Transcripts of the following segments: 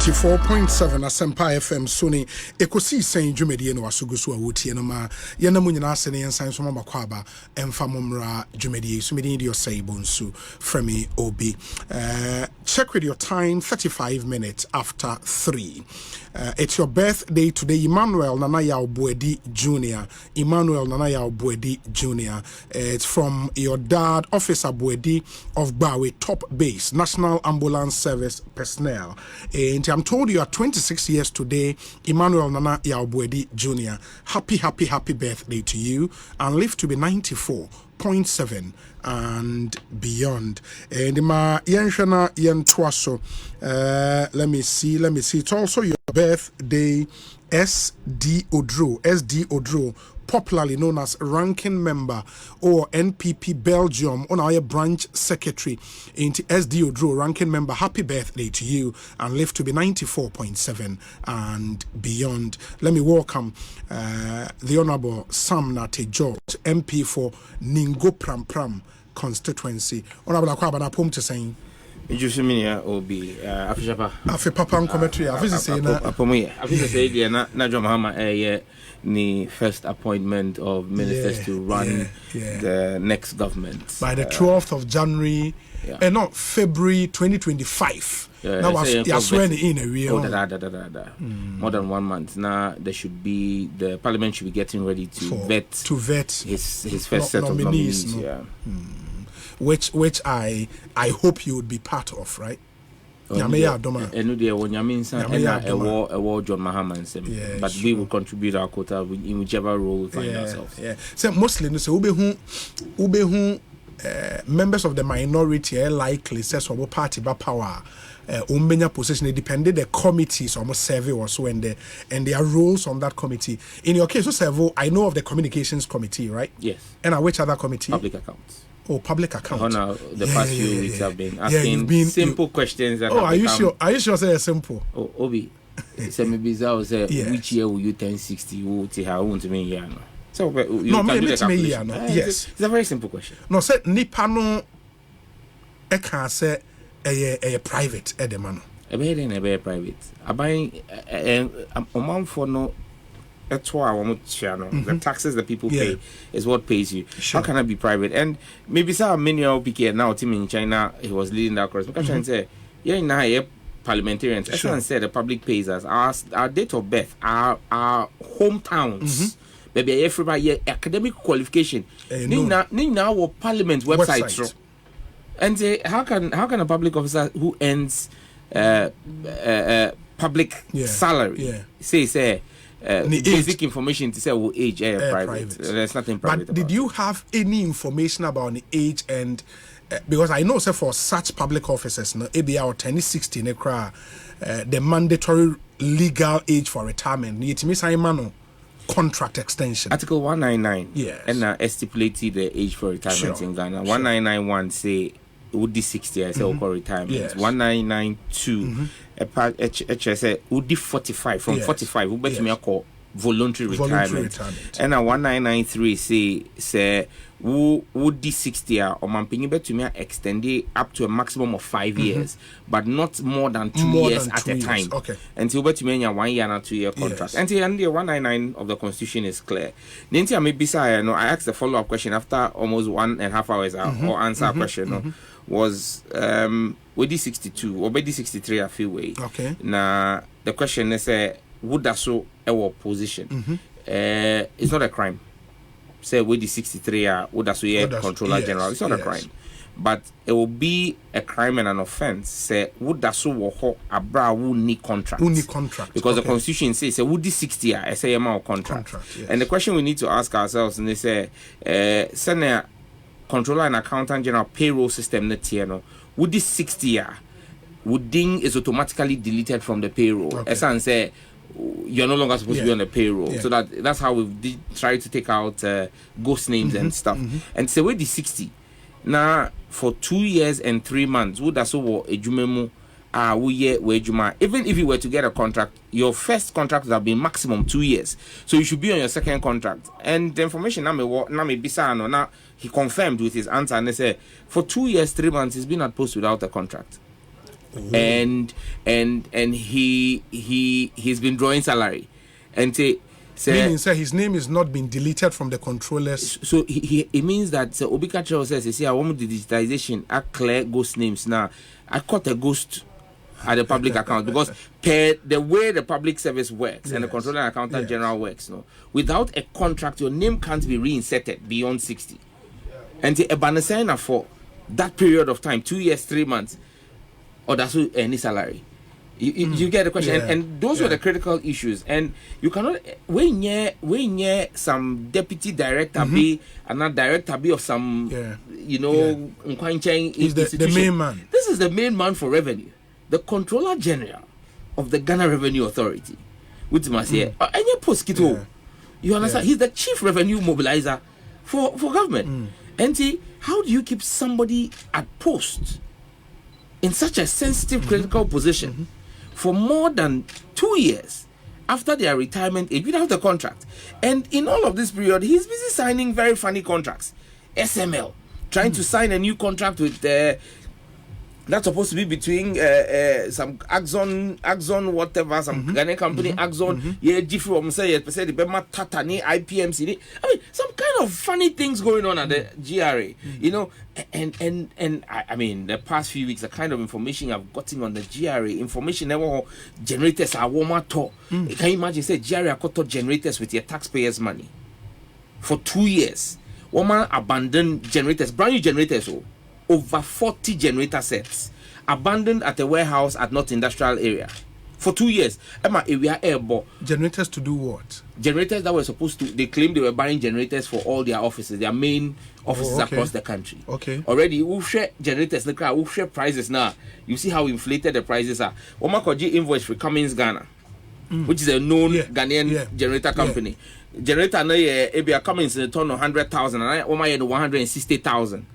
94.7 Asempa FM Sony Ekosiisen dwumedie no asugusu a wotie no ma ye na munyina ase ne yensan so mama kwaba emfa momra dwumedie so medin de osai bonsu fremi obi. Check with your time, 35 minutes after 3. It's your birthday today, Emmanuel Nanaya Obuedi Jr. Emmanuel Nanaya Obuedi Jr. It's from your dad, Officer Buedi of Bawe Top Base, National Ambulance Service personnel. And I'm told you are 26 years today, Emmanuel Nanaya Obuedi Jr. Happy birthday to you, and live to be 94.7 and beyond. And my yenshana yentwaso. Let me see. It's also your birthday, SD Odro, popularly known as ranking member or NPP Belgium on our branch secretary into SD Odro, ranking member. Happy birthday to you, and live to be 94.7 and beyond. Let me welcome the Honorable Sam Nate George, MP for Ningo Pram constituency. Honorable Akwaba na pom to saying Ijusiminia obi afishapa afi papa nkometri afisi say na apomuye afisi say dia na John Mahama ni first appointment of ministers to run the next government by the 12th of January and not February 2025. Now was swearing in a real more than 1 month. Now there should be the parliament should be getting ready to vet his first set of nominees. Which I hope you would be part of, right? John Mahama but we will contribute our quota in whichever role we find ourselves. So mostly no say ube members of the minority are likely says what party ba power umbenya position. It depended the committees almost survey also and their roles on that committee. In your case, so servo, I know of the communications committee, right? Yes. And which other committee? Public accounts. Oh, public accounts. Now, the past few weeks have been asking simple questions. That are you sure? Are you sure? Say simple. Oh, Obi, say maybe that which year will you turn 60? You will how want to me here no. So no, maybe it's me here no. Yes, it's a very simple question. No, say nipa no. I can say a private edemano. A very private. I buy a month for no. That's why I want to the taxes that people pay is what pays you. Sure. How can I be private? And maybe some many of PK now team in China he was leading that course. Because I say, now parliamentarians. As I said, the public pays us. Our date of birth, our hometowns. Maybe everybody academic qualification. Now our parliament website. And say how can a public officer who earns public salary say basic information to say age private. There's nothing private. But did you have any information about the age and because I know say for such public officers no ABA or 1060 the mandatory legal age for retirement it means I contract extension. Article 199 and stipulated the age for retirement in Ghana. 1991 say would be 60 years call retirement. 1992 say would be 45 from 45 who bet me call voluntary retirement. And 1993 say would be 60 or mamping bet to me extend it up to a maximum of 5 years but not more than 2 years at a time. Until bet to me 1 year and 2 year contract. Until the 199 of the constitution is clear. Then I asked a follow-up question after almost 1.5 hours or answer a question was with the 62 or by the 63 I feel way. Now the question is would that so our position it's not a crime. Say with the 63 would that so controller general it's not a crime. But it will be a crime and an offense. Say would that so a bra would need contract. Because the constitution says would the 60 I say amount contract. And the question we need to ask ourselves and they say send controller and accountant general payroll system net no would this 60 year would ding is automatically deleted from the payroll as I say you're no longer supposed to be on the payroll so that's how we try to take out ghost names and stuff and say where the 60 now for 2 years and 3 months would that so a jumemu even if you were to get a contract, your first contract would have been maximum 2 years. So you should be on your second contract. And the information now he confirmed with his answer and they said for 2 years, 3 months, he's been at post without a contract. and he's been drawing salary, and meaning sir, his name is not been deleted from the controllers. So it means that Obikacho says, "See, I want the digitization. I clear ghost names now. I caught a ghost at the public account because per the way the public service works and the controller and accountant general works, no, without a contract, your name can't be reinserted beyond 60. And the Ebanasena for that period of time, 2 years, 3 months, or that's any salary." You get the question, and those were the critical issues. And you cannot when you some deputy director be another director be of some he's the main man. This is the main man for revenue, the Controller General of the Ghana Revenue Authority. Which must say, any post you understand? He's the chief revenue mobilizer for government. And how do you keep somebody at post in such a sensitive, critical position for more than 2 years after their retirement age without a contract? And in all of this period, he's busy signing very funny contracts. SML, trying to sign a new contract with that's supposed to be between some Axon whatever, some Ghanaian company, Axon, Jifri, say the Bema Tatani, IPMC. I mean, some kind of funny things going on at the GRA, you know. And I mean, the past few weeks, the kind of information I've gotten on the GRA, information never generators are warmer to. Can you imagine, say, GRA got generators with your taxpayers' money for 2 years? Woman abandoned generators, brand new generators, over 40 generator sets abandoned at a warehouse at North Industrial Area for 2 years. Emma, we are airborne. Generators to do what? Generators that were supposed to, they claimed they were buying generators for all their offices, their main offices across the country. Okay. Already, we'll share generators, we'll share prices now. You see how inflated the prices are. Omakoji invoice for Cummins Ghana, which is a known Ghanaian generator company. Generator, Abia Cummins in a ton of 100,000, and Oma 160,000.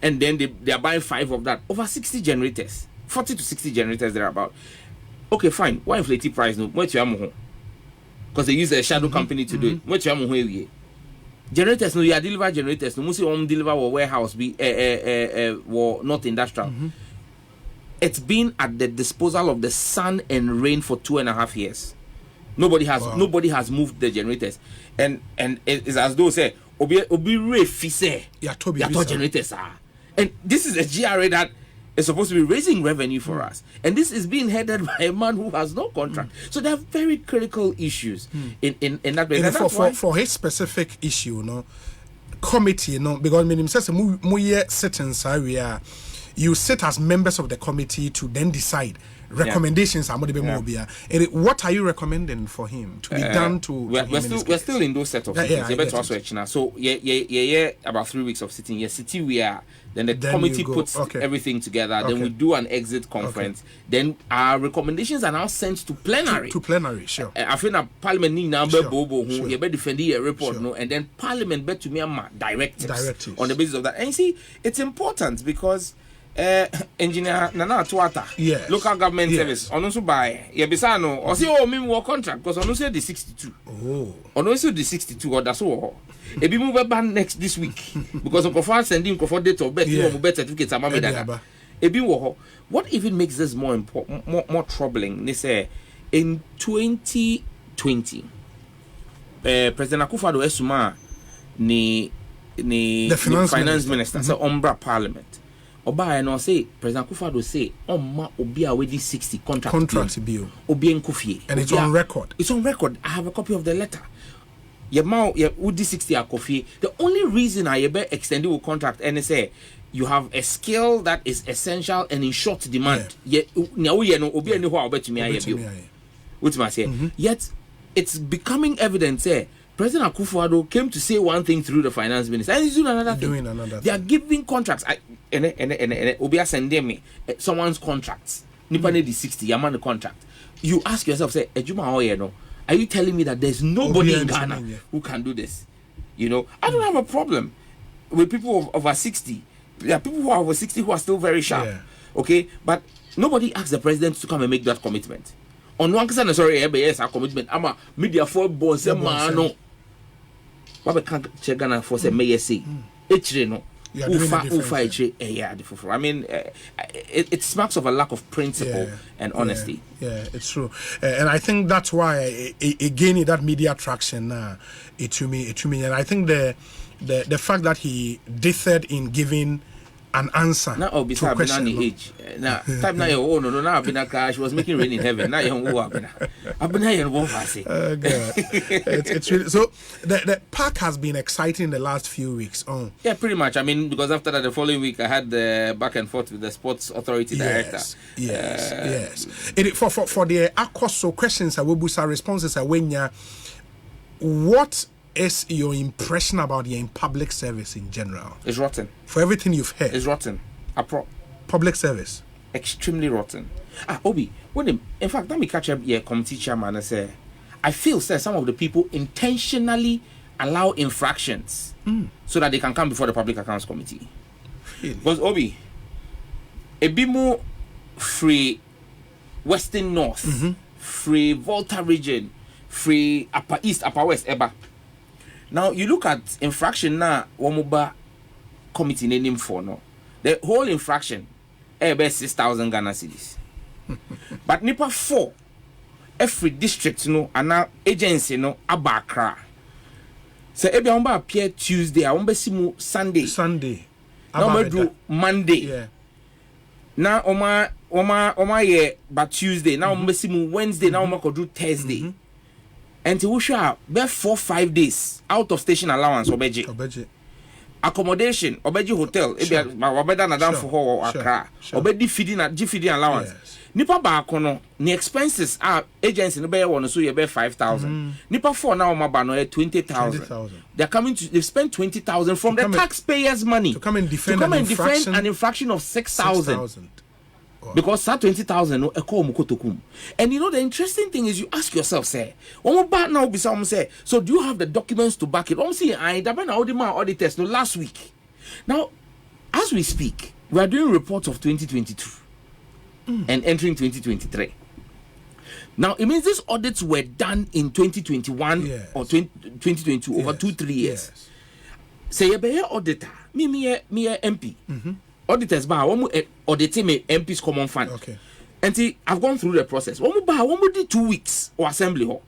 And then they are buying 5 of that. Over 60 generators. 40 to 60 generators thereabout. Okay, fine. Why inflate price? No, because they use a shadow company to do it. Generators, no, you are deliver generators. No, must deliver or warehouse be not industrial. It's been at the disposal of the sun and rain for 2.5 years. Nobody has moved the generators, and it's as though say obi refise generators are. And this is a GRA that is supposed to be raising revenue for us. And this is being headed by a man who has no contract. So there are very critical issues in that way. And for his specific issue, committee, because him says you sit as members of the committee to then decide recommendations. What are you recommending for him to be done to? We're still in those set of sittings. So about 3 weeks of sitting. We are. Then the committee puts everything together. Then we do an exit conference. Then our recommendations are now sent to plenary. To plenary, sure. I think that Parliament need number bobo who you better defend a report, and then Parliament bet to me directives on the basis of that. And you see, it's important because engineer Nana Tuata, local government service, on also by Yabisano, or say, me contract, because on also the 62. On also the 62, or that's all. A be move ban next this week because of Kofar sending Kofar date of birth, birth certificates. What even makes this more important, more troubling? They say in 2020, President Akufo-Addo Esuma the finance minister, so Umbra Parliament. Oba and say President Akufo-Addo say obi already 60 contract bill. Obi Nkufie. And it's on record. It's on record. I have a copy of the letter. Would 60 coffee. The only reason I ever extended a contract and say you have a skill that is essential and in short demand. Yet it's becoming evident say President Akufo-Addo came to say one thing through the finance minister and he's doing another thing. They are giving contracts. Obia sending me someone's contracts. Nipa need the 60 yaman the contract. You ask yourself, say, Ejuma are you telling me that there's nobody in Ghana who can do this? I don't have a problem with people over 60. There are people who are over 60 who are still very sharp. Okay, but nobody asked the president to come and make that commitment. On one case, yes, our commitment. I'm a media for boss, man. What can't check Ghana for say may say? No. I mean, it smacks of a lack of principle and honesty. Yeah, it's true. And I think that's why again that media traction it to me. And I think the fact that he differed in giving an answer to a question. Now, time now, now I've been a crash. She was making rain in heaven. Now you're I've been here. It's really so. The park has been exciting in the last few weeks. Yeah, pretty much. I mean, because after that, the following week, I had the back and forth with the sports authority director. Yes. For the Akoso questions, our responses are when what is your impression about the public service in general? It's rotten. For everything you've heard, it's rotten. Public service, extremely rotten. Obi, in fact, let me catch up here, committee chairman, and say, I feel some of the people intentionally allow infractions so that they can come before the Public Accounts Committee. Really? Because Obi, a bit more free Western North, free Volta region, free Upper East, Upper West, Eba. Now you look at infraction now, Wamuba committee name for no. The whole infraction, about 6,000 Ghana cedis. But Nipa 4, every district no, and now agency no, Abakra. So every one appear Tuesday, I won't see Sunday. Now we do Monday. Yeah. Now Oma yeah, but Tuesday. Now we see Wednesday. Now we do Thursday. And we shall be 4-5 days out of station allowance obeji. Accommodation obeji hotel obeda na dan for ho Accra obedi feeding allowance. Nipa ba kono ni expenses agency no be won so ye be 5,000. Nipa 4 now maba no 20,000. They've spent 20,000 from the taxpayers' money to come and defend an infraction of 6,000. Because that 20,000 no ekomukotokum. And you know the interesting thing is you ask yourself, say, now say, so do you have the documents to back it? I auditors no last week. Now, as we speak, we are doing reports of 2022 and entering 2023. Now it means these audits were done in 2021 or 2022 over 2-3 years. Say you be auditor, me MP. Auditors ba auditing me MP's common fund. Okay. And I've gone through the process. One did 2 weeks or assembly hall.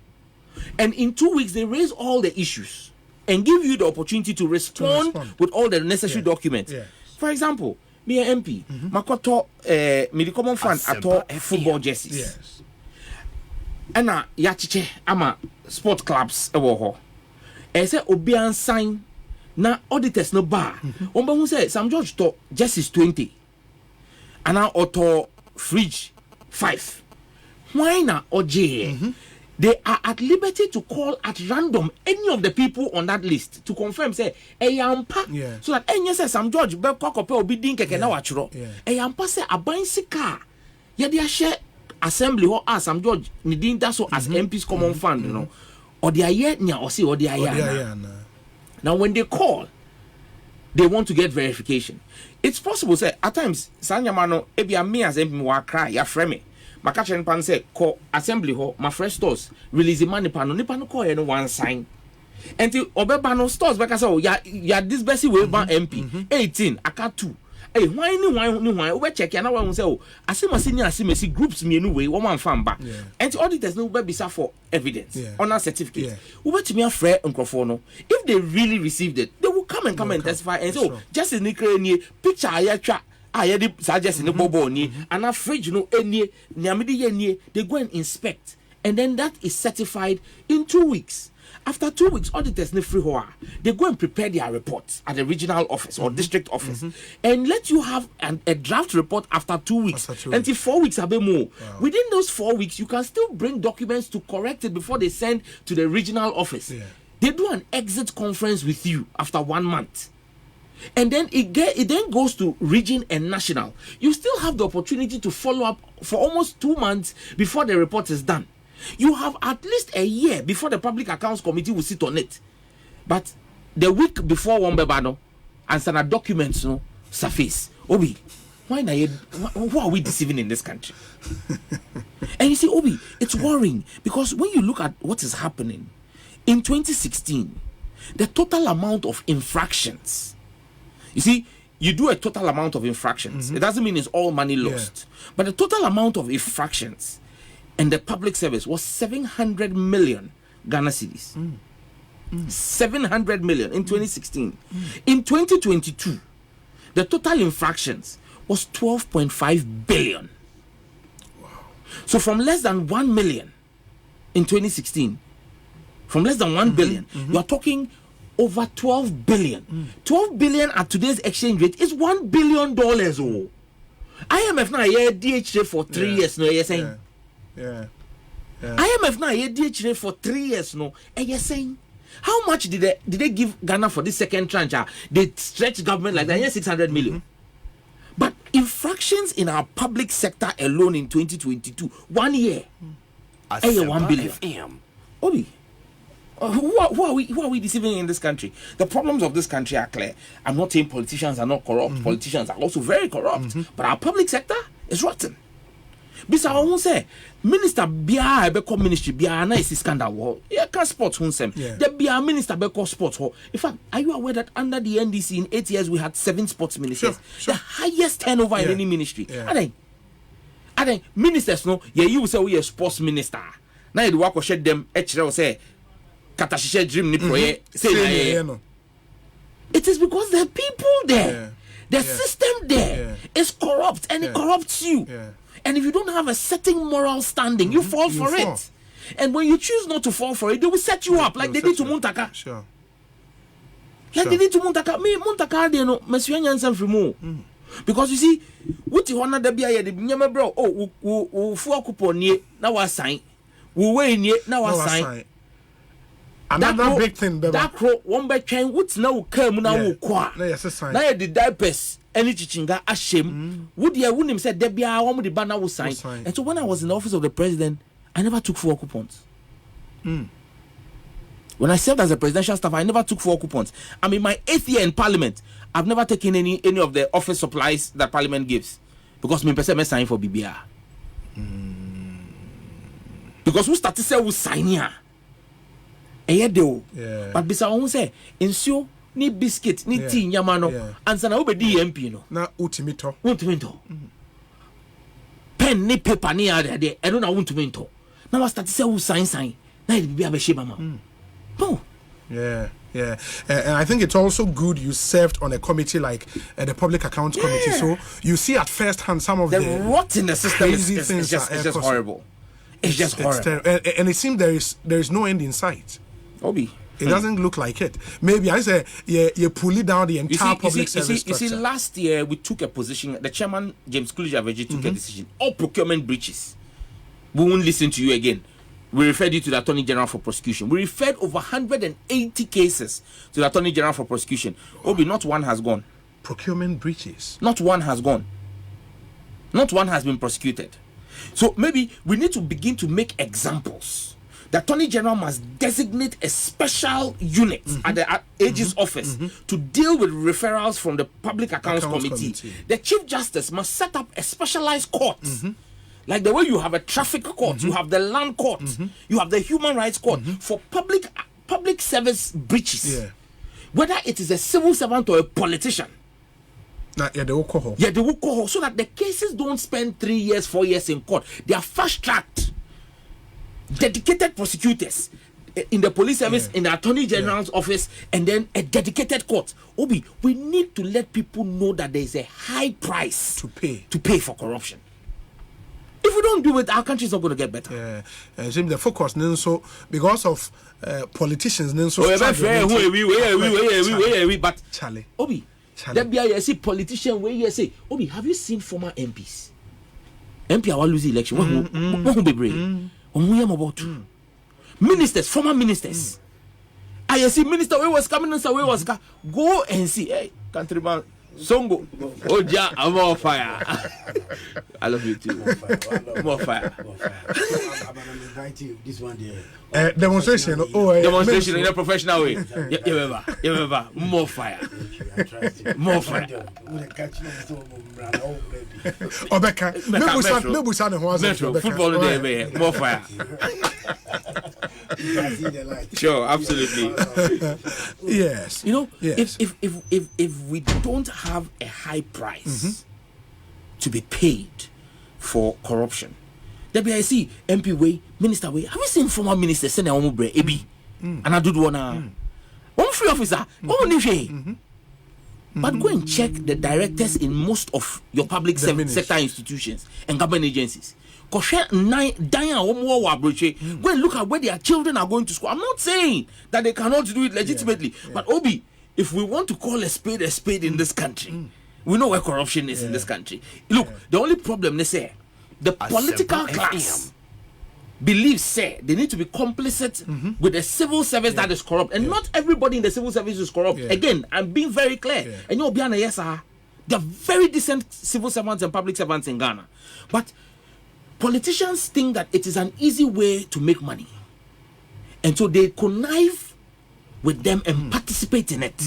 And in 2 weeks they raise all the issues and give you the opportunity to respond with all the necessary documents. Yeah. For example, me MP, makoto me the common fund ato football jerseys. Yes. And yachiche ama sport clubs ewo ho. E say obi sign na auditors no bar. Who say Sam George to jerseys 20. And now auto fridge 5. Why na OJ? They are at liberty to call at random any of the people on that list to confirm say eyampa so that any say Sam George be kokope obi din keke na wachro. Eyampa say abansi car. Ye dey share assembly or as Sam George ni din that so as MP's common fund, you know. Or they are yet nya or say or they are now when they call, they want to get verification. It's possible say at times Sanyamano ebia me as MP wa cry ya frame. Makachen pan say call assembly ho my fresh stores release the money pan no pan call no one sign. Until obeba no stores because say ya this best way ban MP 18 aka 2. Hey, why we check ya na we say oh asimasi groups me no way one man fan ba. And auditors no be bisa for evidence on our certificate. We to me afre nkrofo no. If they really received it, they will come and testify and say oh just in the picture ayatwa ayedi suggest in bobo ni and a fridge no enie nyamede ye nie, they go and inspect and then that is certified in 2 weeks. After 2 weeks, auditors ne free hoa. They go and prepare their reports at the regional office or district office and let you have a draft report after 2 weeks. Until 4 weeks abe more. Wow. Within those 4 weeks, you can still bring documents to correct it before they send to the regional office. They do an exit conference with you after 1 month. And then it then goes to region and national. You still have the opportunity to follow up for almost 2 months before the report is done. You have at least a year before the Public Accounts Committee will sit on it. But the week before one bebano and some documents no surface. Obi, who are we deceiving in this country? And you see, Obi, it's worrying because when you look at what is happening in 2016, the total amount of infractions. You see, you do a total amount of infractions. It doesn't mean it's all money lost. But the total amount of infractions in the public service was 700 million Ghana cedis. 700 million in 2016. In 2022, the total infractions was 12.5 billion. Wow. So from less than 1 million in 2016, from less than 1 billion, you are talking over 12 billion. 12 billion at today's exchange rate is $1 billion. Oh, IMF now a DH rate for 3 years. No, you're saying. IMF now a DH rate for 3 years. No, you're saying. How much did they give Ghana for this second tranche? They stretched government like that. 600 million. But infractions in our public sector alone in 2022, 1 year, 1 billion. Obi, who are we deceiving in this country? The problems of this country are clear. I'm not saying politicians are not corrupt. Politicians are also very corrupt. But our public sector is rotten. Bisa won't say minister bia be ministry bia na is scandal wo yeah can sports hunsem the bia minister be sports ho. In fact, are you aware that under the NDC in 8 years we had 7 sports ministers? Sure. The highest turnover in any ministry. And then ministers no you say we a sports minister now you work shed them say katashishe dream ni proye say no. It is because the people there the system there is corrupt and it corrupts you. And if you don't have a certain moral standing, you fall for it. And when you choose not to fall for it, they will set you up like they did to Muntaka. Sure. Like they did to Muntaka. Me Muntaka, they know, Monsieur Yansen Frimo. Because you see, what you want to be a nyama bro. Oh, we fuck upon ye now was sign. We wait ye now was sign. Another big thing, that crow one by chain. What's now come now? Qua. Now the diapers. Any chichinga ashame would you wouldn't said there be a woman the banner was signed. And so when I was in the office of the president, I never took 4 coupons. When I served as a presidential staff, I never took 4 coupons. I'm in my 8th year in parliament. I've never taken any of the office supplies that parliament gives. Because me person sign for BBR. Because who started to say we sign here? But bisa who say ensure ni biscuit ni tea nyama no ansa na obedi MP no na ultimito pen ni paper ni ade de eno na ultimito na was start say who sign na e be abeshe mama no and I think it's also good you served on a committee like the Public Accounts Committee, so you see at first hand some of the rot in the system is just horrible. It's just horrible. And it seems there is no end in sight. Obi, it doesn't look like it. Maybe I say you pull it down the entire public service structure. You see, last year we took a position. The chairman James Coolidge took a decision. All procurement breaches. We won't listen to you again. We referred you to the Attorney General for prosecution. We referred over 180 cases to the Attorney General for prosecution. Obi, not one has gone. Procurement breaches. Not one has gone. Not one has been prosecuted. So maybe we need to begin to make examples. The Attorney General must designate a special unit at the AG's office to deal with referrals from the Public Accounts Committee. The Chief Justice must set up a specialized court. Like the way you have a traffic court, you have the land court, you have the human rights court for public service breaches. Whether it is a civil servant or a politician. They will call so that the cases don't spend 3 years, 4 years in court. They are fast-tracked. Dedicated prosecutors in the police service, in the Attorney General's office, and then a dedicated court. Obi, we need to let people know that there is a high price to pay for corruption. If we don't do it, our country is not going to get better. It seems the focus so because of politicians but Charlie. Obi, that be I see politician where you say, Obi, have you seen former MPs? MP will lose the election. What will be brave? Ministers, former ministers. I see minister where was coming and where was go and see. Hey, countryman, Songo. Oh ja, I'm on fire. I love you too. More fire. This one there. Demonstration. Demonstration in a professional way. You remember. More fire. More fire. Obeka. Metro. Football day, more fire. Sure, absolutely. Yes. You know, yes. if we don't have a high price to be paid for corruption, there be I see MP way, minister way. Have you seen former minister send a bre ebi and I do one free officer? But go and check the directors in most of your public sector institutions and government agencies. Go and look at where their children are going to school. I'm not saying that they cannot do it legitimately, but Obi, if we want to call a spade in this country, we know where corruption is in this country. Look, the only problem they say, the political class believes say they need to be complicit with the civil service that is corrupt, and not everybody in the civil service is corrupt. Again, I'm being very clear. And you'll be on a yes, sir. They're very decent civil servants and public servants in Ghana, but politicians think that it is an easy way to make money, and so they connive with them and participate in it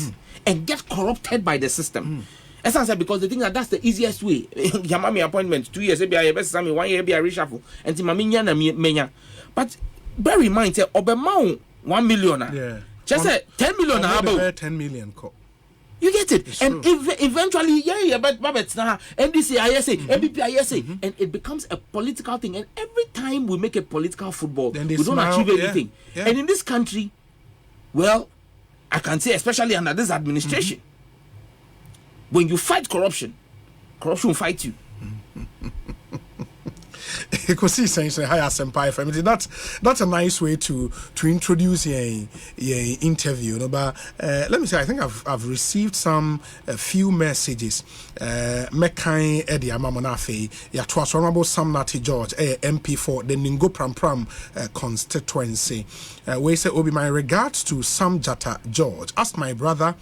and get corrupted by the system. As I said, because they think that that's the easiest way. Yamami appointment 2 years, maybe I best 1 year, be a reshuffle, and Timaminya na menya. But bear in mind, Obama 1 million. Just 10 million. About 10 million. You get it, it's and eventually, but NDC, ISA, MBP, ISA, and it becomes a political thing. And every time we make a political football, we don't achieve anything. And in this country, well, I can say, especially under this administration. When you fight corruption, corruption will fight you. Ekosiisen, hi, Senpai FM. That's a nice way to introduce your interview. No, but let me say, I think I've received a few messages. Mekai Eddie Amamonafe, ya twas Honorable Sam Nati George, MP for the Ningo Pram constituency. We say, Obi, my regards to Sam Jata George. Ask my brother.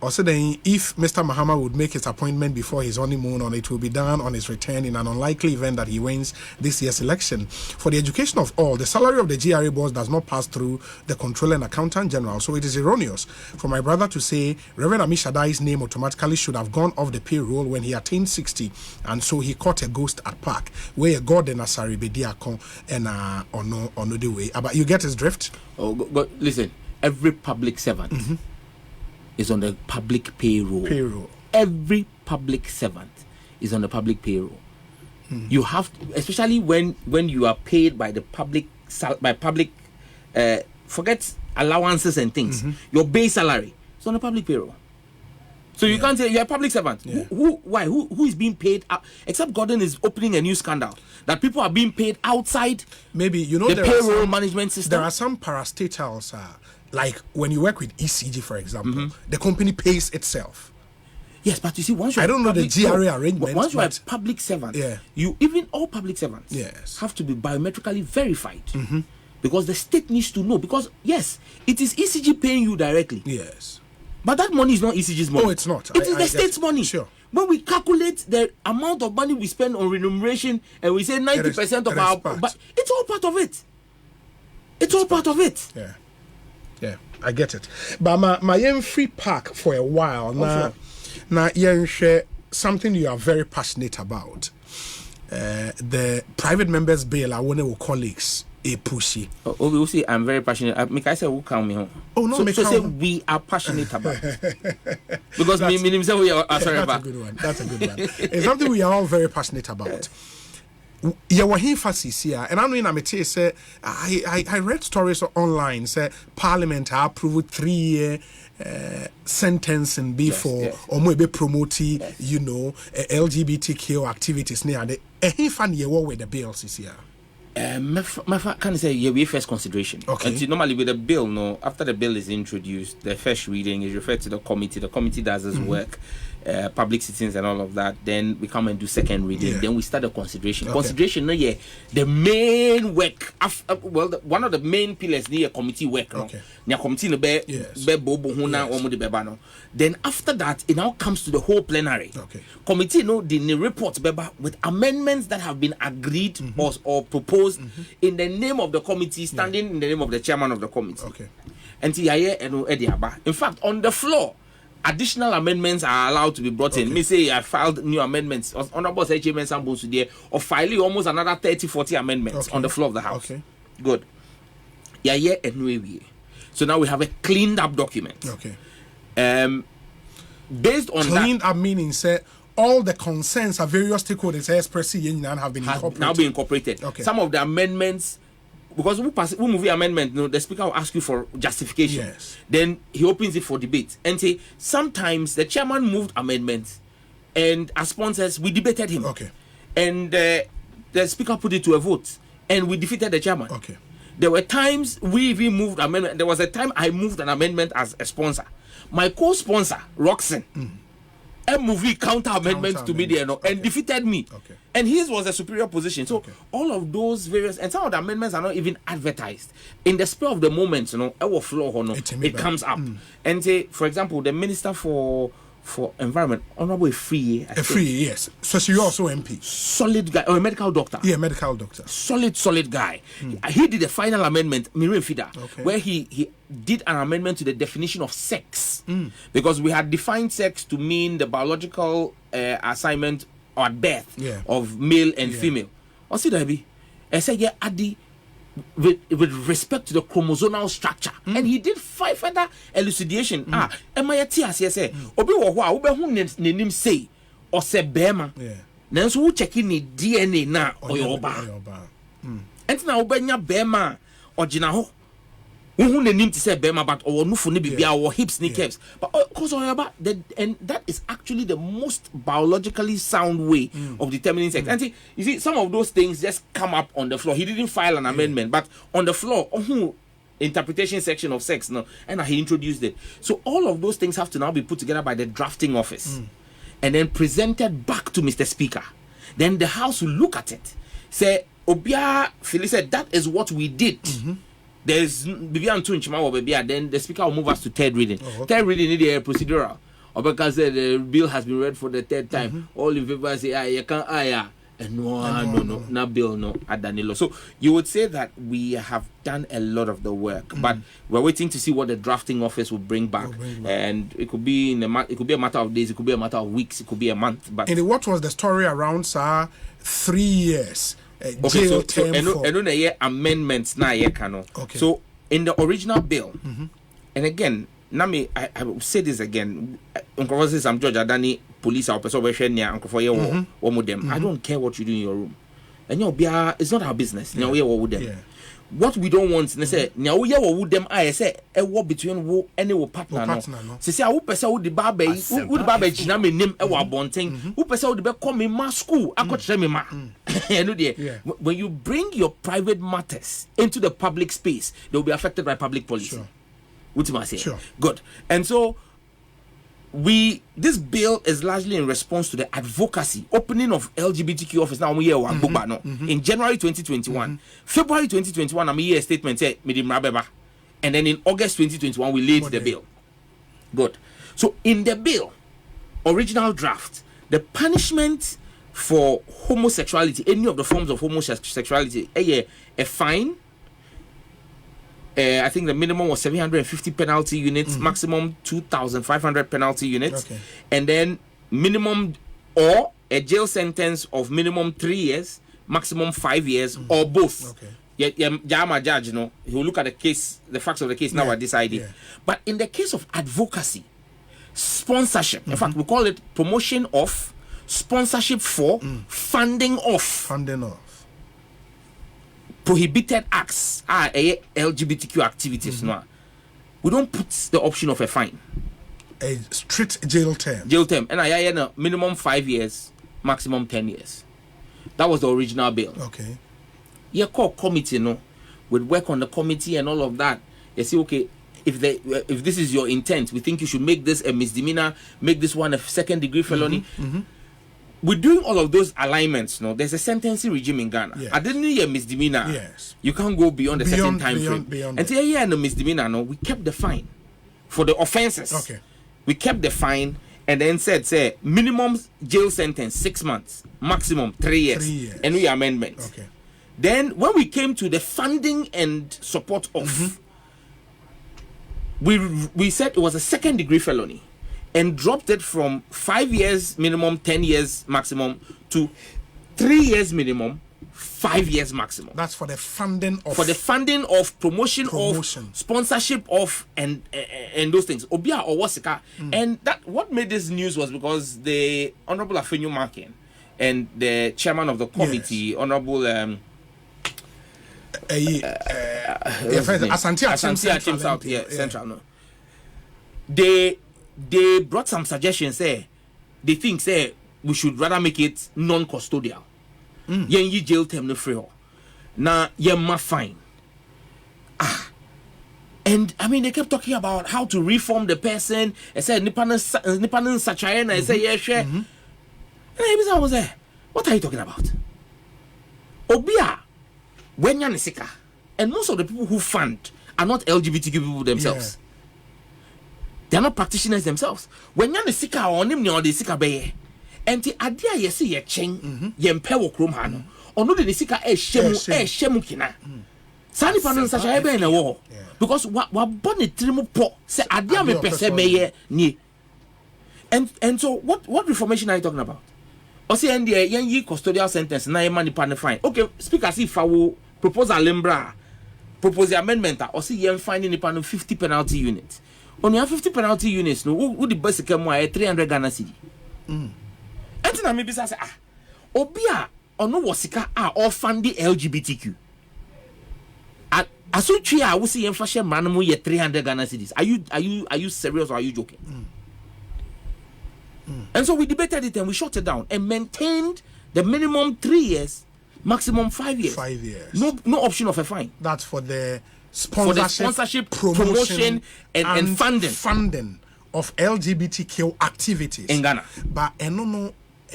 Also, then, if Mr. Mahama would make his appointment before his honeymoon, or it will be done on his return in an unlikely event that he wins this year's election. For the education of all, the salary of the GRA boss does not pass through the Controller and Accountant General, so it is erroneous for my brother to say Reverend Amishadai's name automatically should have gone off the payroll when he attained 60, and so he caught a ghost at park, where God and Asari Bediakon and on the way. But you get his drift? Oh, but listen, every public servant is on the public payroll. Every public servant is on the public payroll. You have to, especially when you are paid by the public forget allowances and things. Your base salary is on the public payroll. So you can't say you're a public servant. Who is being paid except Gordon is opening a new scandal that people are being paid outside the payroll management system. There are some parastatals like when you work with ECG, for example, the company pays itself. Yes, but you see, once I don't know the GRA arrangement. Once you are a public servant, even all public servants have to be biometrically verified because the state needs to know. Because yes, it is ECG paying you directly. Yes, but that money is not ECG's money. Oh, it's not. It is the state's money. Sure. When we calculate the amount of money we spend on remuneration, and we say 90% of our, but it's all part of it. It's all part of it. Yeah, I get it. But my free park for a while now. Share something you are very passionate about. The private members bill. I want our colleagues a pushy. Oh, we will see. I'm very passionate. I say who come me home. Oh no, so say we are passionate about because me himself we are. Sorry, that's a good one. That's a good one. It's something we are all very passionate about. And I know in Amete say I read stories online say Parliament approved 3-year sentencing before or maybe promoting LGBTQ activities near the fan with the bills this year. Can say we first consideration. Okay. And normally with the bill, no, after the bill is introduced, the first reading is referred to the committee. The committee does its work, public sittings and all of that. Then we come and do second reading. Then we start the consideration. Okay. Consideration, the main work. One of the main pillars near committee work. Okay. Then after that, it now comes to the whole plenary. Okay. Committee, the report with amendments that have been agreed or proposed in the name of the committee, standing in the name of the chairman of the committee. Okay. And in fact, on the floor, additional amendments are allowed to be brought in. Me say I filed new amendments. Honorable HMN Sambo today, or filing almost another 30-40 amendments on the floor of the House. Okay. Good. Yeah, anyway. So now we have a cleaned up document. Okay. Based on cleaned up meaning say all the concerns of various stakeholders expressing have been incorporated. Now been incorporated. Okay. Some of the amendments, because we move the amendment, the speaker will ask you for justification. Yes. Then he opens it for debate and say sometimes the chairman moved amendments, and as sponsors we debated him. Okay. And the speaker put it to a vote, and we defeated the chairman. Okay. There were times we even moved amendment. There was a time I moved an amendment as a sponsor. My co-sponsor, Roxanne, moved counter amendments to me there and defeated me. Okay. And his was a superior position. So all of those various, and some of the amendments are not even advertised. In the spur of the moment, our floor, it comes up. And say, for example, the Minister for Environment, Honorable Free. Yes. So she also MP. Solid guy, or a medical doctor. Yeah, medical doctor. Solid guy. He did the final amendment, Mirin Fida, okay. where he did an amendment to the definition of sex. Because we had defined sex to mean the biological assignment or birth of male and female. Or see that be? I said, yeah, Adi. With respect to the chromosomal structure, and he did 5 other elucidation. MIT say, Obi wa ube hu nenim say or se bema. Nanso wo checking ni DNA na oyoba. Enti na obenya bema or gina ho. Who nenim to say bema but or nufu ni bibia or hips ni caps. But cause oyoba, and that is actually the most biologically sound way of determining sex. And see, you see, some of those things just come up on the floor. He didn't file an amendment, but on the floor, interpretation section of sex, and he introduced it. So all of those things have to now be put together by the drafting office and then presented back to Mr. Speaker. Then the House will look at it, say, Obia Philly said that is what we did. There's then the speaker will move us to third reading. Third reading is the procedural. Or because the bill has been read for the third time. All in favor say, you can't, no, not bill, no, Adanilo. So you would say that we have done a lot of the work, but we're waiting to see what the drafting office will bring back. And it could be it could be a matter of days, it could be a matter of weeks, it could be a month. But what was the story around, sir? 3 years. Okay, so amendments na okay. So in the original bill, and again, Nami, I will say this again. Uncle says I'm George Adani, police or person I don't care what you do in your room. And it's not our business. What we don't want is say I say a war between wo and a partner. Say I will person with the barber jina me name e wa bonten. Who person would be come in my school. I could tell me ma. When you bring your private matters into the public space, they will be affected by public policy. What am I saying? Sure. Good. And so this bill is largely in response to the advocacy opening of LGBTQ office now in January 2021. February 2021 I'm a statement say and then in August 2021 we laid the bill. Good. So in the bill original draft, the punishment for homosexuality, any of the forms of homosexuality, a fine. I think the minimum was 750 penalty units, maximum 2,500 penalty units, and then minimum or a jail sentence of minimum 3 years, maximum 5 years, or both. Judge, he will look at the case, the facts of the case now are decided. But in the case of advocacy, sponsorship, in fact, we call it promotion of, sponsorship for, funding of. Prohibited acts are LGBTQ activities. We don't put the option of a fine. A strict jail term. And I know minimum 5 years, maximum 10 years. That was the original bill. Okay. Your core committee, would work on the committee and all of that. They say, okay, if this is your intent, we think you should make this a misdemeanor, make this one a second-degree felony. We're doing all of those alignments. There's a sentencing regime in Ghana. I didn't need a misdemeanor. You can't go beyond a certain time frame. And say, and the misdemeanor, we kept the fine for the offenses. Okay. We kept the fine and then said, minimum jail sentence 6 months, maximum 3 years. 3 years. And we amendment. Okay. Then when we came to the funding and support of, we said it was a second-degree felony. And dropped it from 5 years minimum, 10 years maximum to 3 years minimum, 5 years maximum. That's for the funding of promotion. Of sponsorship of and those things. Obia or Wasika. And that what made this news was because the Honorable Afenyo Markin and the chairman of the committee, Honorable Asante South, Central. No. They brought some suggestions there. They think we should rather make it non-custodial. Yen yi jail term no free. Na yen ma fine. And I mean they kept talking about how to reform the person. I said Nipanan Sachayana. I said yeah share. And I was there. What are you talking about? Obia when you're Nisika. And most of the people who fund are not LGBTQ people themselves. They are not practitioners themselves. When you're Nisika or Nimni or the Sika Bay. And the idea you see ye chain yempe wo krom ha no ono de nisika shemu kina sani panon sa cha ebe na wo because wa boni trimu po say idea me pese meye ni and so what reformation are you talking about? O say end there yen yi custodial sentence na yema ni pa ne fine. Okay, speaker see fa wo proposal limbra propose amendment or see yen finding ni pa no 50 penalty units. On your 50 penalty units no who the basic mo 300 Ghana cedi. Entina me bisa say obia ono wasika or fund the LGBTQ aso twi a wo see yemfa hye man mo ye 300 Ghana cedis. Are you serious or are you joking? And so we debated it and we shut it down and maintained the minimum 3 years, maximum 5 years. 5 years. No option of a fine. That's for the sponsorship promotion and funding of LGBTQ activities in Ghana. But no,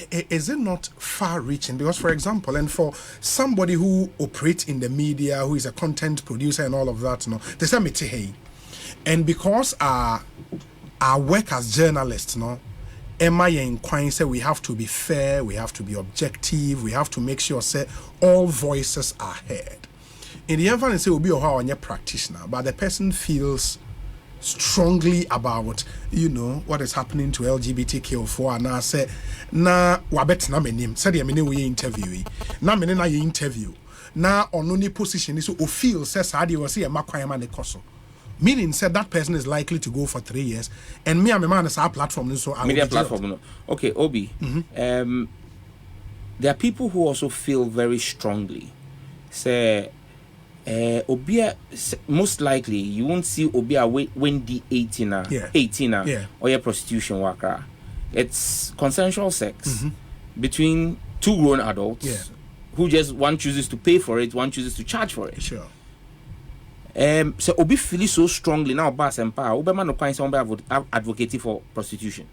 is it not far-reaching? Because, for example, and for somebody who operates in the media, who is a content producer and all of that, they say me hey, and because our work as journalists, Emma inquiring say we have to be fair, we have to be objective, we have to make sure say all voices are heard. In the end, say will be how a practitioner, but the person feels strongly about what is happening to LGBTQ4 and I say na wabet na menim said the menim we interview na menim na you interview na on any position is so feel says how they was say makwayama ne koso meaning said that person is likely to go for 3 years and me and my man is our platform so media platform no. Okay, Obi, there are people who also feel very strongly say Obia most likely you won't see Obia when the 18 or your prostitution worker. It's consensual sex between two grown adults who just one chooses to pay for it, one chooses to charge for it. Sure. So Obi feel so strongly now Bass and Power Obama no kind somebody advocating for prostitution.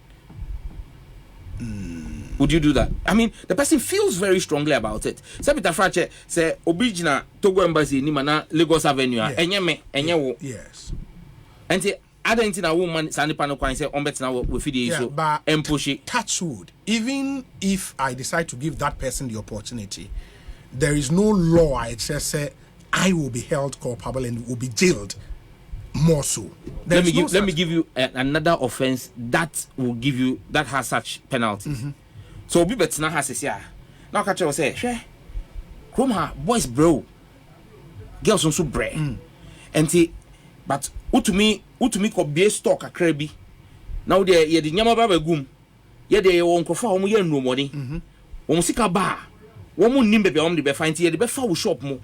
Would you do that? I mean, the person feels very strongly about it. Sabita Frache say Obijina Togo Embassy ni mana Lagos Avenue. Enye wo. Yes. And say other thing a woman Sanipa no kwan say ombet we feed so and push it. Touch wood. Even if I decide to give that person the opportunity, there is no law it says say I will be held culpable and will be jailed. More so. Let me give you another offense that will give you that has such penalties. So Obi betina has says yeah. Now catch you say, "She, come her boys bro, girls also bre." And see, but utumi ko be stock a crabby. Now there ye the nyama baba gum. Ye de won kofa omo ye no money. Omo sika ba. Womo nim bebe om de be find ye de be fa wo shop mo.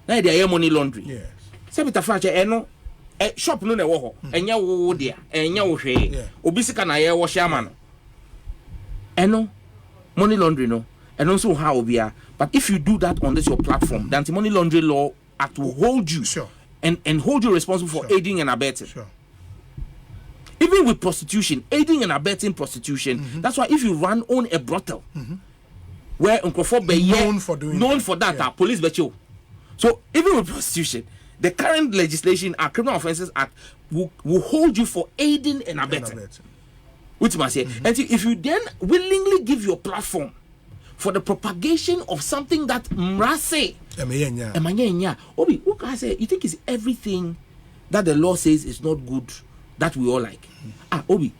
Na ye de money laundry. Yes. Say Peter Frache eno shop no na wo ho. Enya wo dia, enya wo hwe. Obi sika na ye wo shama no. Eno money laundry no, and also how Obia. But if you do that on this your platform, the Anti-Money Laundering Law Act will hold you and hold you responsible for aiding and abetting. Even with prostitution, aiding and abetting prostitution. That's why if you own a brothel, where known for that, police bet you. So even with prostitution, the current legislation, our Criminal Offences Act, will hold you for aiding and abetting. Which must say, and if you then willingly give your platform for the propagation of something that Mrase, Obi, who can say you think is everything that the law says is not good that we all like? Obi,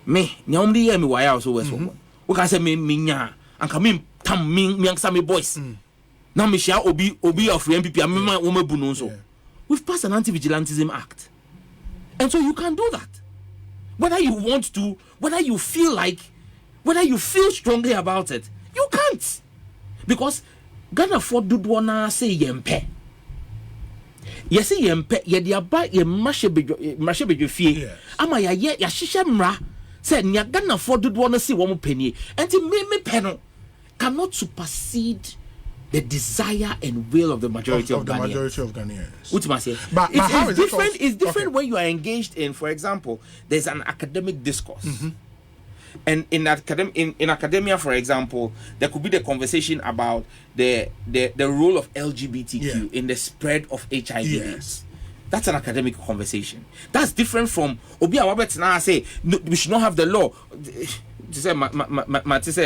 me, nyamdi ye me waya also west one. Who can say me nya and come in tam me boys. Now Michelle Obi of MPP amema womebu no so. We've passed an anti-vigilantism act. And so you can do that. Whether you want to, whether you feel strongly about it, you can't. Because Ghana for dudwana say yempe. Yes, yempe, yediaba ye mashebejo fie. Ama ya shisha mra. Say nya Ghana for dudwana say womu penny. And me peno cannot supersede the desire and will of the majority of Ghanaians. What must say? But it's different. It's different when you are engaged in, for example, there's an academic discourse, and in academia, for example, there could be the conversation about the role of LGBTQ in the spread of HIV/AIDS. That's an academic conversation. That's different from Obi Awabet now say no, we should not have the law.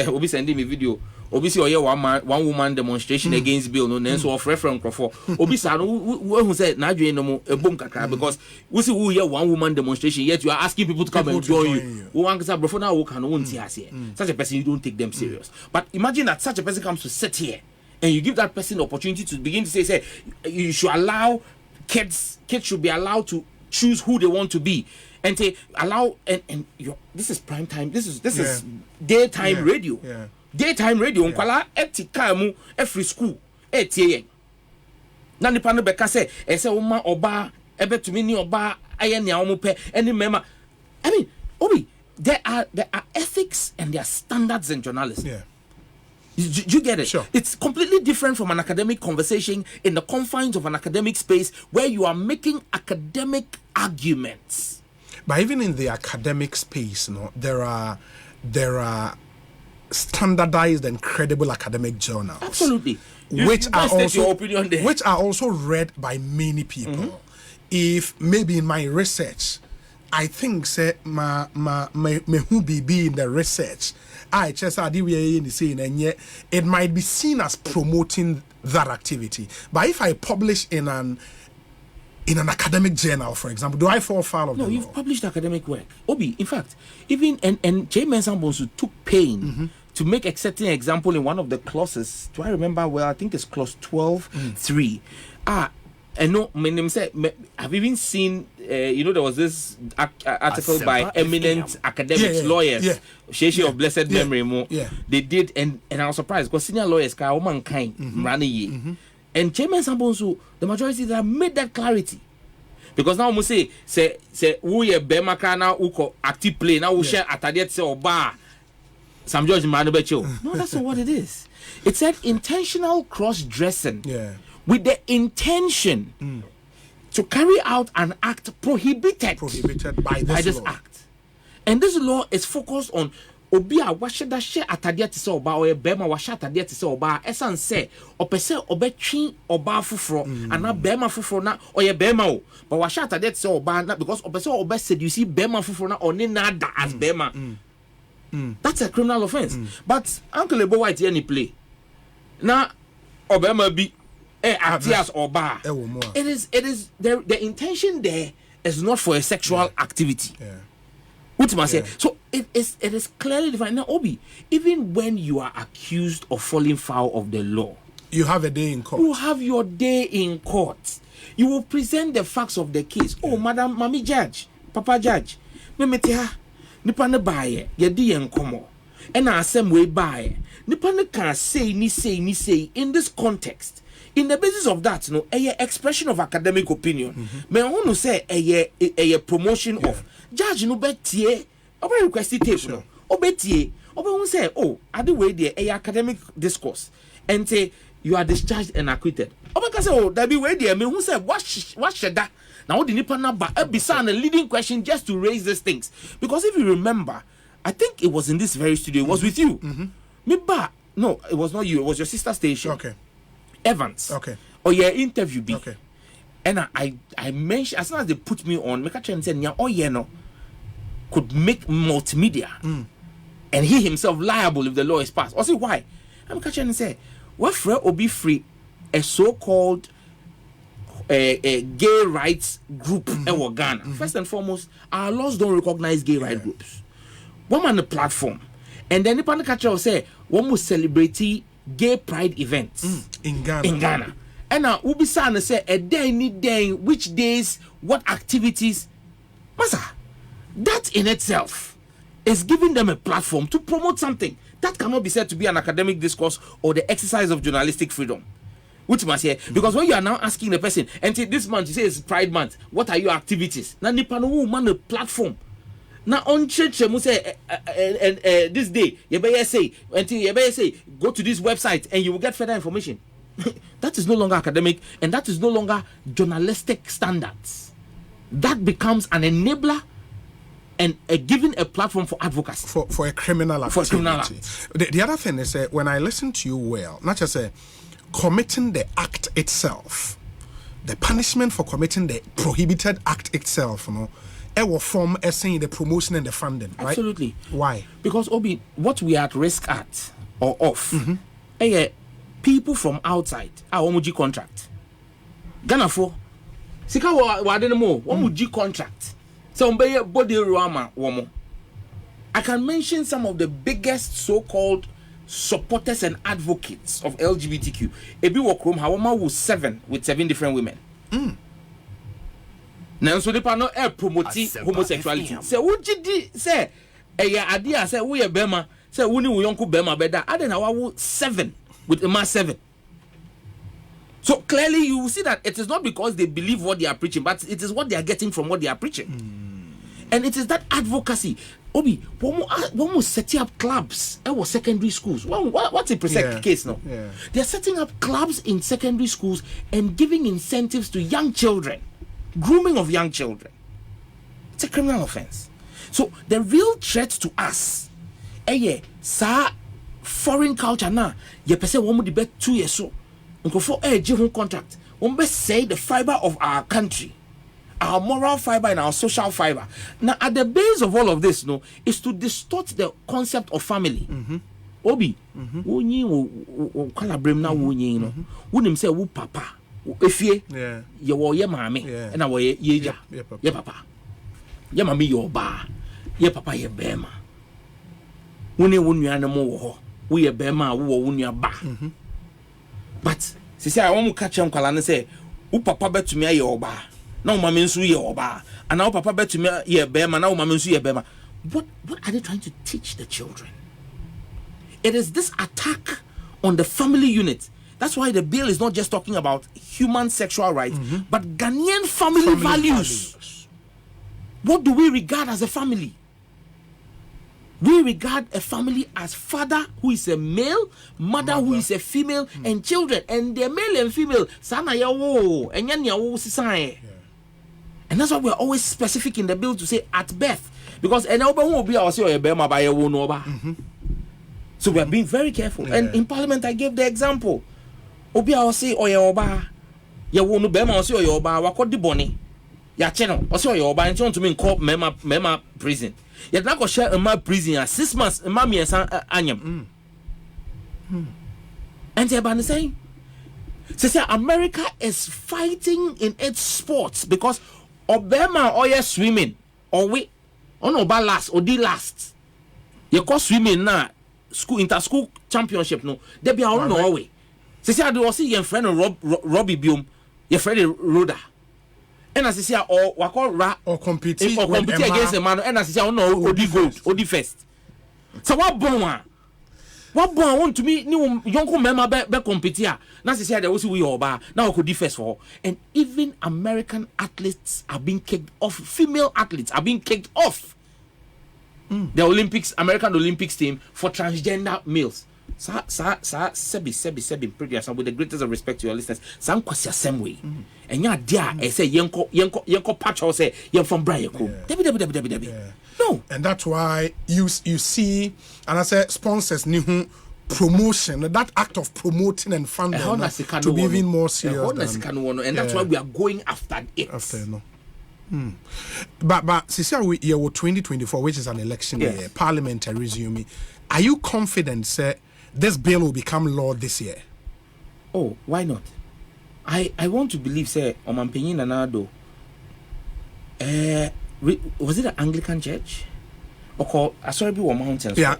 Obi sending me video. Obi see one woman demonstration against bill no so of reference for Obi say who said na dwen no mo ebom kakra because we see who hear one woman demonstration yet you are asking people to come and join you. One say before now can no nti ase. Such a person you don't take them serious. But imagine that such a person comes to sit here and you give that person the opportunity to begin to say you should allow kids should be allowed to choose who they want to be and they allow and this is prime time, this is daytime radio. Daytime radio nkwala etika mu every school etie na nipa no beka say ese wo ma oba ebetumi ni oba aye ne awo pe any member. I mean, Obi, there are ethics and there are standards in journalism. You get it? Sure. It's completely different from an academic conversation in the confines of an academic space where you are making academic arguments. But even in the academic space, there are standardized and credible academic journals. Absolutely. Which your opinion there. Which are also read by many people. If maybe in my research, I think say me who be in the research, I just saying and yet it might be seen as promoting that activity. But if I publish in an academic journal, for example, do I fall foul of the law? No, you've published academic work. Obi, in fact, even and J. Mensah Bonsu took pain to make a certain example in one of the clauses. Do I remember well? I think it's clause 12.3. And no, my name said, I've even seen, there was this article by eminent academics, lawyers, Sheshi of blessed memory. They did, and I was surprised because senior lawyers, mankind, and Chairman Sambonsu, the majority that made that clarity. Because now we say we are Bemaka now who active play now we share atadiet say oba Sam George Manubecho. No, that's not what it is. It said intentional cross-dressing with the intention to carry out an act prohibited by this act. And this law is focused on obi a washeda she atade te se oba o bema washa atade te se oba esan se opese obetwi oba foforo ana bema foforo na oye bema o but washa atade te se oba na because opese obe seduce bema foforo na oni na da as bema. That's a criminal offense. But Uncle Ebo White any play na obema bi atias oba. It is the intention there is not for a sexual activity. So it is clearly defined. Now, Obi, even when you are accused of falling foul of the law, you have a day in court. You have your day in court. You will present the facts of the case. Oh, Madam, Mami Judge, Papa Judge, Memetea, Nipane baye, yedi yenkomo, and I same way baye. Nipane can say in this context. In the basis of that, a expression of academic opinion. Me I want to say a promotion of judge no betie. Obe request tape no. Obetie. Obe won say at the way there a academic discourse and say you are discharged and acquitted. Obe can say that be way there me who say what should that now the nipa na ba a leading question just to raise these things because if you remember, I think it was in this very studio. It was with you. No, it was not you. It was your sister station. Okay. Evans. Okay. Or your interview be. Okay. And I mentioned as soon as they put me on, make a chance and no could make multimedia and he himself liable if the law is passed. Or say why? I'm catching and say, what for or be free a so-called a gay rights group in Ghana. First and foremost, our laws don't recognize gay rights groups. One on the platform. And then the catcher will say, one must celebrate gay pride events in Ghana. And now we be saying say a day, which days, what activities, masa. That in itself is giving them a platform to promote something that cannot be said to be an academic discourse or the exercise of journalistic freedom. Which must say, because when you are now asking the person, and this month you say it's Pride Month, what are your activities? Now nipa no man a platform. Now on church you say this day you better say until you better say go to this website and you will get further information. That is no longer academic and that is no longer journalistic standards. That becomes an enabler and giving a platform for advocacy for a criminal activity. The other thing is when I listen to you well, not just committing the act itself, the punishment for committing the prohibited act itself, it will form as saying the promotion and the funding, right? Absolutely. Why? Because Obi, what we are at risk at or of, people from outside are omuji contract. Ghana for sika wa de mo omuji contract. So body rama womo. I can mention some of the biggest so-called supporters and advocates of LGBTQ. Ebi Wokrom Hawama was 7 with 7 different women. Now so they no promoting homosexuality. Say wujidi say idea say we a bema say wuni wo yonko bema beda aden na wa 7 with a mass 7. So clearly you will see that it is not because they believe what they are preaching, but it is what they are getting from what they are preaching. And it is that advocacy. Obi, when we setting up clubs at secondary schools, what's a case now? Yeah. They are setting up clubs in secondary schools and giving incentives to young children, grooming of young children. It's a criminal offense. So the real threat to us, sa foreign culture na, ye pese womu di bet 2 years so, unko for jihun contract, umbe say the fiber of our country. Our moral fiber and our social fiber. Now, at the base of all of this, is to distort the concept of family. Obi, wunyi wo kalabrem na wunyi no. Wunim say wo papa, efie, ye wo ye mami, na wo ye yeja, ye papa. Ye mami ye oba, ye papa ye bema. Wune wo nua na mo wo ho, wo ye bema, wo wo nua ba. But sisi I want to catch am kwala ne say, wo papa betumi ye oba. Now mama nsu ye oba and now papa betumi ye bema now mama nsu ye bema. What are they trying to teach the children? It is this attack on the family unit. That's why the bill is not just talking about human sexual rights, but Ghanaian family values. What do we regard as a family? We regard a family as father who is a male, mother who is a female, and children. And the male and female, sana yawo, and yan yawo sisaye. And that's why we're always specific in the bill to say at birth. Because so we're being very careful. Yeah. And in Parliament, I gave the example. Obi I say oba, ya wonu bema I say oba, wako di boni, ya cheno, I say oba, and you to me call mema prison. Yet not go share a prison 6 months, mammy and son anyam. And they're saying, say America is fighting in its sports because Obama or you swimming or we on oba last or the last. You call swimming now school inter-school championship no. They be all Norway. Say I do see your friend Robbie Biom, your friend Roda. And as I say or wako or compete against a man and as I say no Odi gold, Odi first. So what bon want to me new young member be compete here. Now say there was we oba now could first for. And even American athletes are being kicked off. Female athletes are being kicked off. The Olympics, American Olympics team for transgender males. Sebi previous with the greatest of respect to your listeners. Some question same way. And ya dia I say yenko patch or say yen from Brian. No. And that's why you see and I say sponsors new promotion, that act of promoting and funding to be even more serious. And that's why we are going after it. But since we are 2024, which is an election year, parliamentary resuming, are you confident, sir, this bill will become law this year? Oh, why not? I want to believe, sir, Omanpenyin Nanado. Was it an Anglican church? Or called Asoribi or Mountains? Yeah.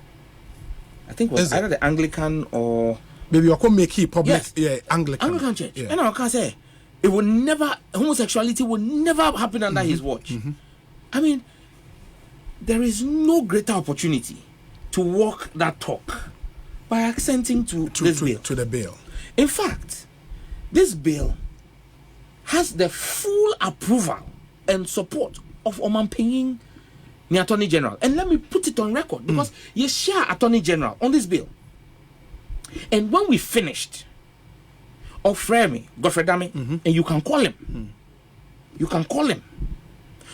I think it was either the Anglican or Maybe you can make it public. Yes. Yeah, Anglican Church. Yeah. And I can say it will never, homosexuality will never happen under his watch. I mean, there is no greater opportunity to walk that talk by assenting to this bill. To the bill. In fact, this bill has the full approval and support of Omanpenyin, the Attorney General. And let me put it on record, because you share Attorney General on this bill. And when we finished, Ofremi, Godfrey Dami, and you can call him. You can call him.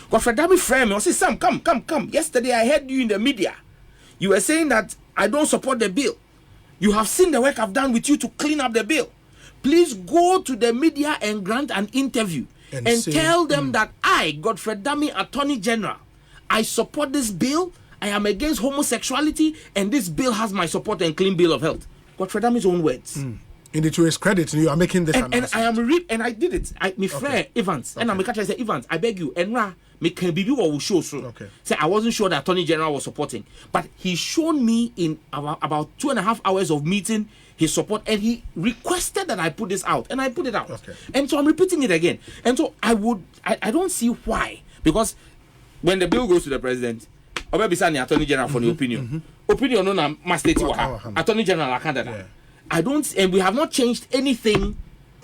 Godfrey Dami Fremi, I say, Sam, come. Yesterday I heard you in the media. You were saying that I don't support the bill. You have seen the work I've done with you to clean up the bill. Please go to the media and grant an interview and tell them that I, Godfrey Dami, Attorney General, I support this bill. I am against homosexuality, and this bill has my support and clean bill of health. Godfrey Dami's own words. To his credit, you are making this and I am and I did it. My friend Evans, and I'm catch. I said, Evans, I beg you, and me can be you will show so. Say I wasn't sure that Attorney General was supporting, but he showed me in about 2.5 hours of meeting his support, and he requested that I put this out, and I put it out. And so I'm repeating it again. And so I don't see why, because when the bill goes to the president, or maybe the Attorney General for the opinion no na master Attorney General Canada. I don't, and we have not changed anything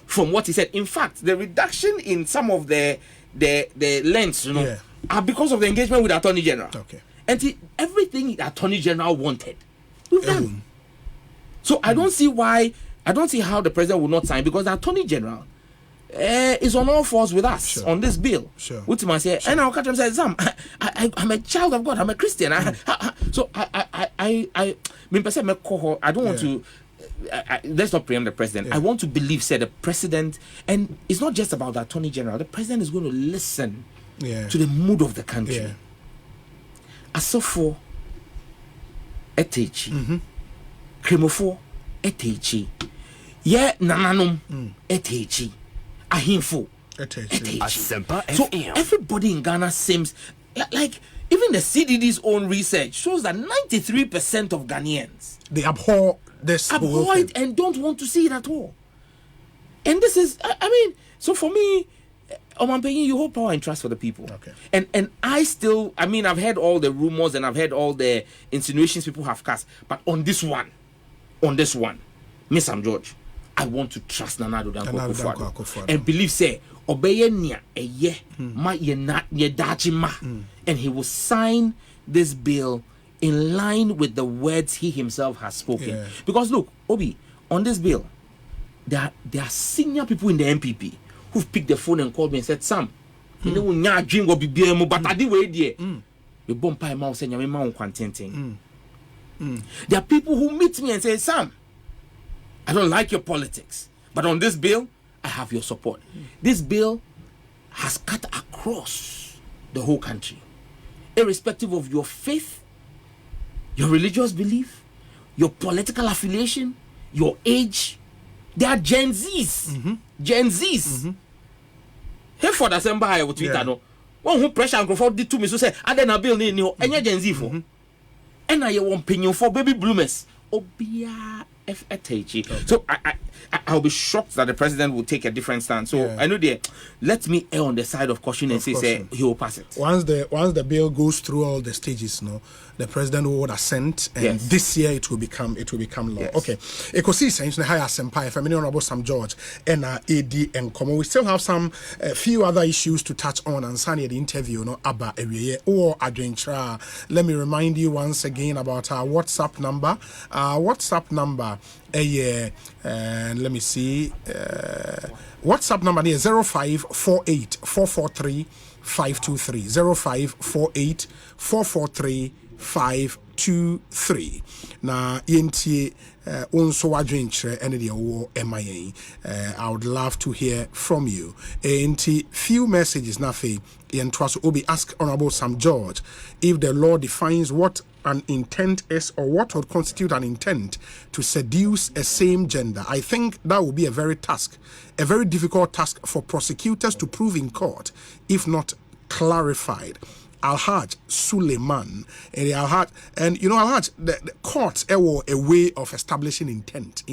from what he said. In fact, the reduction in some of the lengths, are because of the engagement with the Attorney General. And everything the Attorney General wanted, we've done. So I don't see how the president will not sign, because the Attorney General is on all fours with us on this bill. Which man say, and I'll catch him say, Sam, I'm a child of God, I'm a Christian. So I don't want to. Let's not preempt the president. I want to believe, said the president, and it's not just about the Attorney General. The president is going to listen to the mood of the country. Asofo etechi, kremofo etechi, nananom etechi, ahimfo etechi. So everybody in Ghana seems like even the CDD's own research shows that 93% of Ghanaians they abhor it and don't want to see it at all. And this is, I mean, so for me, Omanpenyin, you hold power and trust for the people. And I still, I mean, I've heard all the rumors and I've heard all the insinuations people have cast, but on this one, Miss Sam George, I want to trust Nana Addo Dankwa Akufo-Addo and believe, say, obey ma and he will sign this bill in line with the words he himself has spoken. Because look, Obi, on this bill, there are senior people in the MPP who've picked the phone and called me and said, Sam, you know, dream will be but I did wait there. The bomb pie mouse and your mouth contenting. There are people who meet me and say, Sam, I don't like your politics, but on this bill, I have your support. This bill has cut across the whole country, irrespective of your faith, your religious belief, your political affiliation, your age. They are Gen Zs. Gen Zs. Here for the December, I will tweet no. One who pressure and go did to me so say, I then a bill ni any Gen Z for. And I want opinion for baby bloomers. Obia FATG. So I'll be shocked that the president will take a different stance. So I know let me err on the side of caution and say he will pass it. Once the bill goes through all the stages, the president will assent, and this year it will become law. Okay. Ekosiisen the higher Senpai, Family Honorable Sam George, and AD and Komo. We still have some few other issues to touch on and Sunny the interview, Abba area or Adventure. Let me remind you once again about our WhatsApp number. Let me see. WhatsApp number is 0548 443 523 0548 443 523. Na yenti unso wadwentre ene de wo emayen. I would love to hear from you. Enti few messages na fe yentwaso obi ask Honorable Sam George if the law defines what an intent is or what would constitute an intent to seduce a same gender. I think that would be a very difficult task for prosecutors to prove in court if not clarified. Alhaj Suleiman. And Alhaj, and you know, Alhaj, the courts a way of establishing intent.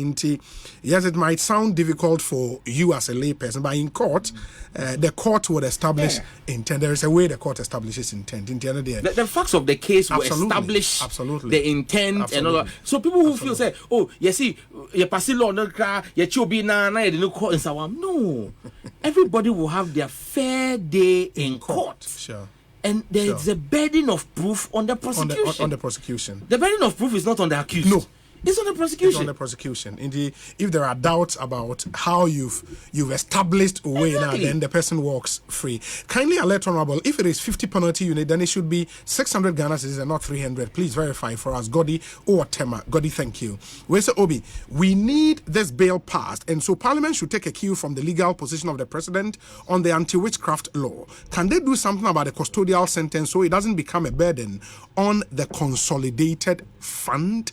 Yes, it might sound difficult for you as a layperson, but in court, the court would establish intent. There is a way the court establishes intent. In the end of the day, the facts of the case will establish the intent and all that. So people who feel say, oh, you see, you pass law, no, no, everybody will have their fair day in court. Sure. And there is a burden of proof on the prosecution. On the prosecution. The burden of proof is not on the accused. No. It's on the prosecution. It's on the prosecution. Indeed, if there are doubts about how you've established a way now, then the person walks free. Kindly alert Honorable, if it is 50 penalty unit, then it should be 600 Ghana cedis and not 300. Please verify for us. Godi or Tema. Godi, thank you. We say, Obi, we need this bill passed, and so Parliament should take a cue from the legal position of the President on the anti-witchcraft law. Can they do something about the custodial sentence so it doesn't become a burden on the consolidated fund?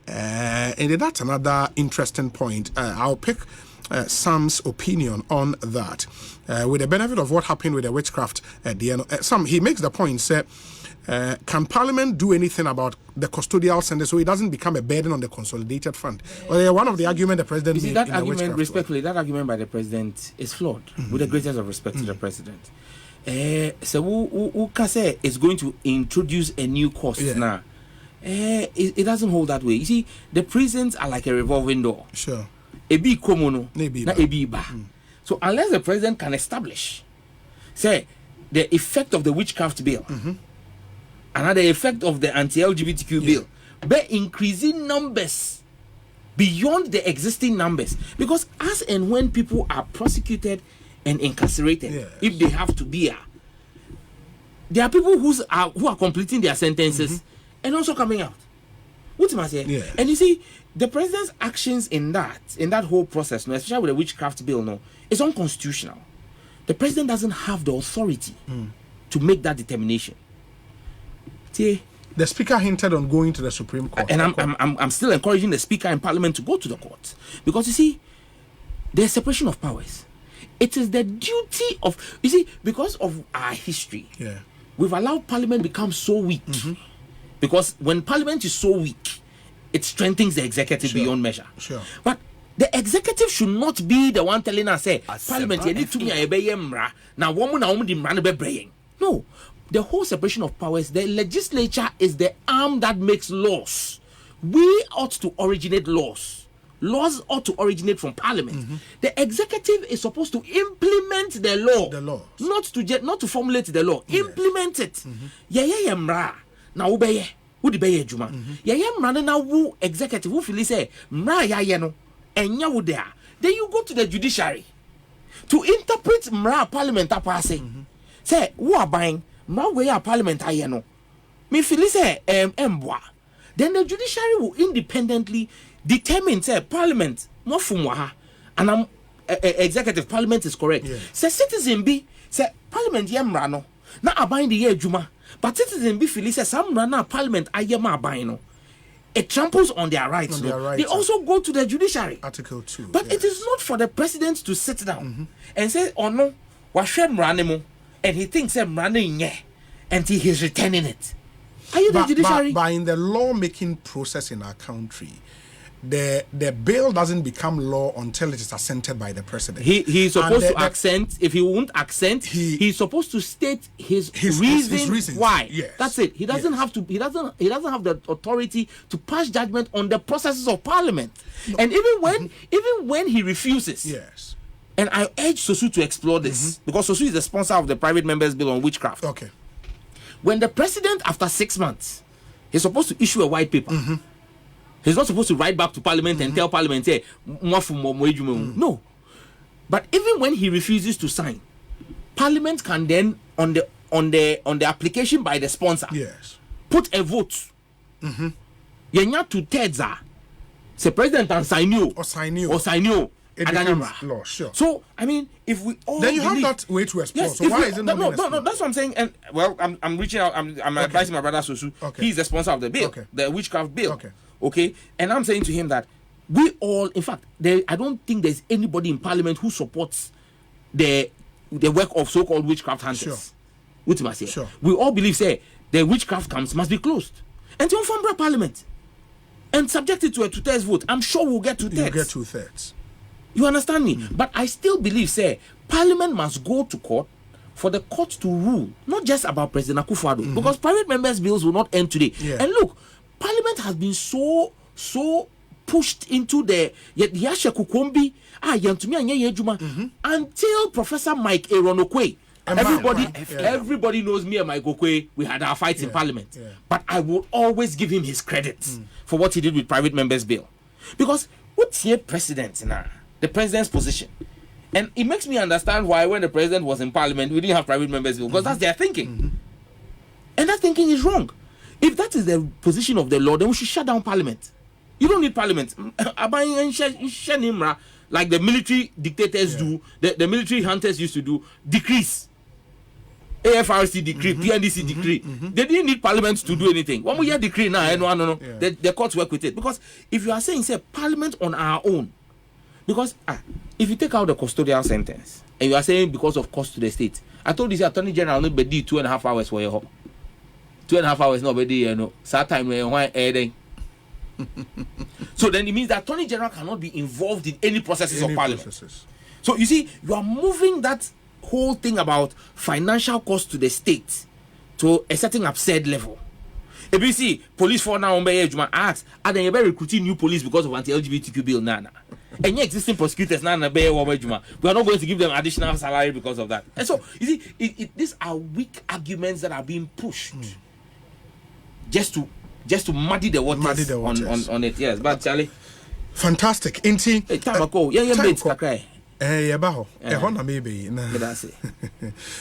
And that's another interesting point. I'll pick Sam's opinion on that. With the benefit of what happened with the witchcraft at the end, he makes the point, say, can Parliament do anything about the custodial sentence so it doesn't become a burden on the consolidated fund? Well, one of the arguments the President made that in argument, respectfully, that argument by the President is flawed, with the greatest of respect to the President. So who can say it's going to introduce a new cost now? It doesn't hold that way. You see, the prisons are like a revolving door. Sure. Ebi komono, na ebi ba. So unless the President can establish, say, the effect of the witchcraft bill, another effect of the anti-LGBTQ bill, by increasing numbers beyond the existing numbers, because as and when people are prosecuted and incarcerated, if they have to be, there are people who are completing their sentences. And also coming out. What am I saying? And you see, the President's actions in that whole process, especially with the witchcraft bill, is unconstitutional. The President doesn't have the authority to make that determination. See, the Speaker hinted on going to the Supreme Court. And I'm still encouraging the Speaker in Parliament to go to the court. Because you see, there's separation of powers. It is the duty of, you see, because of our history, we've allowed Parliament become so weak. Because when Parliament is so weak, it strengthens the executive beyond measure. But the executive should not be the one telling us, say, Parliament, you need to be a now no. The whole separation of powers, the legislature is the arm that makes laws. We ought to originate laws. Laws ought to originate from Parliament. The executive is supposed to implement the law. The law. Not to formulate the law. Implement it. Na ubeye who beye juma mrana na wu executive who feel say mra ya no enya wo there, then you go to the judiciary to interpret mra Parliament apase say wo aban mra we ya Parliament aye no me feel say emboa, then the judiciary will independently determine say Parliament mo fumwa ha and executive Parliament is correct. Say citizen be say Parliament ye mra no na aban de ye juma. But citizens be feeling say some run out Parliament it tramples on their rights. They also go to the judiciary. Article 2. But it is not for the President to sit down and say, oh no, and he thinks I'm running until he's returning it. Are you the judiciary? But in the lawmaking process in our country, the bill doesn't become law until it is assented by the President. He's supposed to accent. If he won't accent, he's supposed to state his reasons why. That's it. He doesn't have to. He doesn't have the authority to pass judgment on the processes of Parliament. No. And even when he refuses, and I urge Sosu to explore this because Sosu is the sponsor of the private members bill on witchcraft. Okay. When the President, after 6 months, he's supposed to issue a white paper. He's not supposed to write back to Parliament and tell Parliament, say, no. But even when he refuses to sign, Parliament can then, on the application by the sponsor, put a vote. Yenya to Tedza, say President and sign you. Or sign you. It becomes law, So, I mean, if we all then you have that way to explore. So why is it not? No, that's what I'm saying. And well, I'm reaching out. I'm advising my brother Sosu. He's the sponsor of the bill, the witchcraft bill. Okay, and I'm saying to him that we all, in fact, I don't think there's anybody in Parliament who supports the work of so-called witchcraft hunters. Sure. We all believe say the witchcraft camps must be closed. And to inform Parliament and subject it to a 2/3 vote. I'm sure we'll get 2/3. You get 2/3. You understand me? But I still believe say Parliament must go to court for the court to rule, not just about President Akufo-Addo, because private members' bills will not end today. Yeah. And look, Parliament has been so pushed into the Yashakukombi until Professor Mike Eronokwe. Everybody knows me and Mike Okwe. We had our fights in Parliament. Yeah. But I will always give him his credit for what he did with private members' bill. Because what's here president now? The president's position. And it makes me understand why when the president was in Parliament, we didn't have private members' bill. Because that's their thinking. And that thinking is wrong. If that is the position of the law, then we should shut down Parliament. You don't need Parliament. Like the military dictators do, the military hunters used to do, decrease. AFRC decree, PNDC decree. They didn't need Parliament to do anything. One more decree now, no. The courts work with it. Because if you are saying, say, Parliament on our own, because if you take out the custodial sentence, and you are saying because of cost to the state, I told this Attorney General not be 2.5 hours for your 2.5 hours not be sad time when adding. So then it means that Attorney General cannot be involved in any processes of Parliament. So you see, you are moving that whole thing about financial cost to the state to a certain absurd level. If you see police for now asks, are they recruiting new police because of anti-LGBTQ bill? Nana. And your existing prosecutors we are not going to give them additional salary because of that. And so you see, these are weak arguments that are being pushed just to muddy the waters, on it. Yes, but Charlie, fantastic. Inti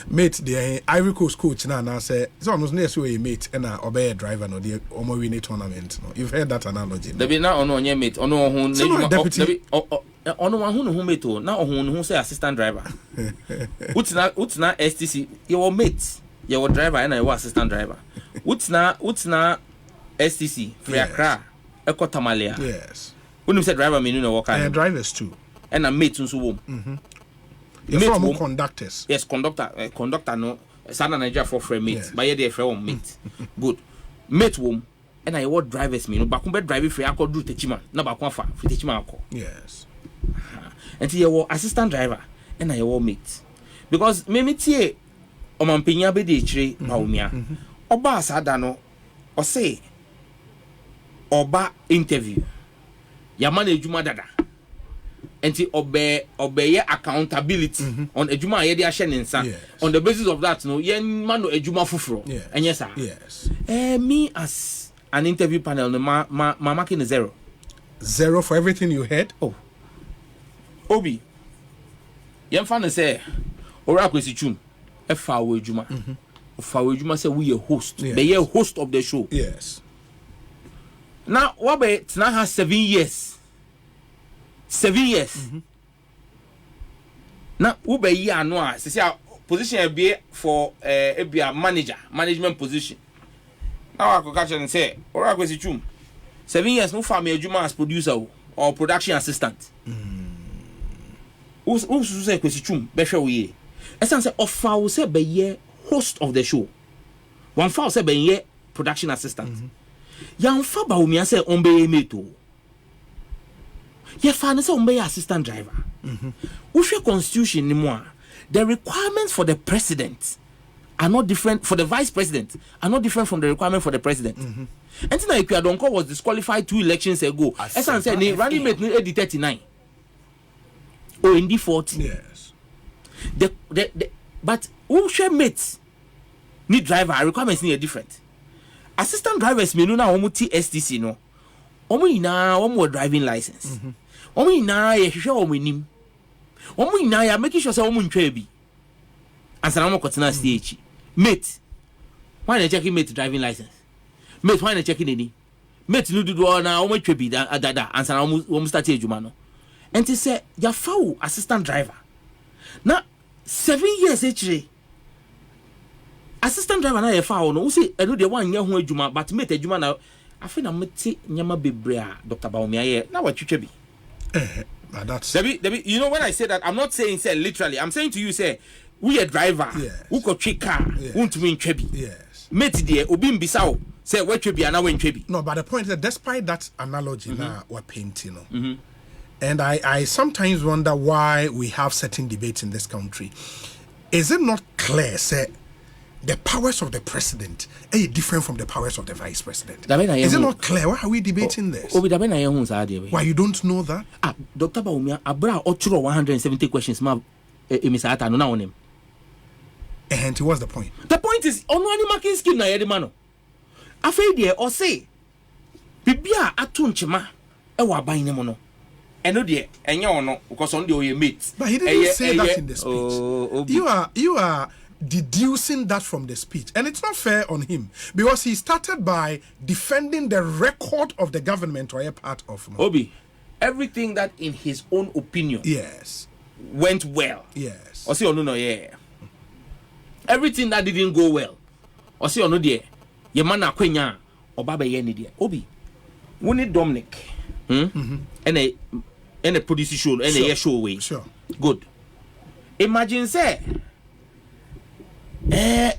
mate the Ivory Coast coach na say so almost near so mate and obey driver no the omo win tournament no. You've heard that analogy. There be now ono onye mate ono hu ono hu mate o na ohun hu say assistant driver. Utina STC your mate your driver and your assistant driver. Utina STC free Accra Ekotamalia. Yes. When say driver mean no work and drivers too. And a mate nso wo. From conductors. Yes, conductor no. Sana Nigeria for free mate. But here free mate. Good. Mate wo. And I want drivers me no. Back be drive free akọ do techima. Na back one fa free techima akọ. Yes. And you want assistant driver. And I want mate. Because me tie omampenya be de chire Bawumia. Oba asada no. O say oba interview. Ya management dada. Enti obey accountability on ejuma ye de ahye nensa. On the basis of that no ye man no ejuma fufuro. And yes sir. Yes. Me as an interview panel no ma marking 0 for everything you heard. Oh. Obi. Yem fa no say ora kwesi chum e fa wo ejuma. Fa wo ejuma say we a host. Be ye host of the show. Yes. Now what be tna has 7 years. 7 years. Now, ube yi anwa. See, position be for be a management position. Now I go catch and say, ora kwesi chum. 7 years no farm ejuma as producer or production assistant. Who say kwesi chum be hwe we ye. Esan say offer we say be ye host of the show. One fa say be ye production assistant. Yan fa Bawumia say on be mate o. Ye find say umbe assistant driver. Ushe constitution ni mo the requirements for the president are not different for the vice president are not different from the requirement for the president. And now Ikuadonko was disqualified 2 elections ago. Esan say ni running mate ni AD 39 or in the 40. Yes. But ushe mate ni driver requirements ni different. Assistant drivers me no na omo STC no. Omo ina omo driving license. Omo ina ye hwehwe omo nim. Omo ina ya making sure say omo ntwa bi. Ansa na omo kotena stage. Mate. Why na checking mate driving license? Mate why na checking any? Mate no do na omo twa bi dada ansa na omo start ejuma no. Enti say ya fawo assistant driver. Na 7 years actually. Assistant driver na ye fawo no. We say e no dey wan nya ho ejuma but mate ejuma na I feel na meti nyama bebre Dr. Bawumia here na watwetwe bi. That's Debbie, you know when I say that I'm not saying say literally. I'm saying to you say we a driver who could trick car won't mean trebi mate dear obi mbisa say what trebi and when trebi. No, but the point is that despite that analogy now we're painting, and I sometimes wonder why we have certain debates in this country. Is it not clear, say, the powers of the president are different from the powers of the vice president? Is it not clear? Why are we debating this? Why you don't know that? Dr. Bawumia, Abra Ochuro 170 questions, ma, Emisata, no, now on him. And what's the point? The point is, on any marking scheme, na yedi mano. Afei or say, Bibia atunchima, ewa buying him no. Eno de enya ono because on the mate. But he didn't say that in the speech. You are deducing that from the speech, and it's not fair on him because he started by defending the record of the government or a part of Obi. Everything that in his own opinion went well. Yes. Or say no everything that didn't go well. Or say no there. Ye man akwenya obaba ye ni there. Obi. We need Dominic. And a produce show and a show way. Sure. Good. Imagine say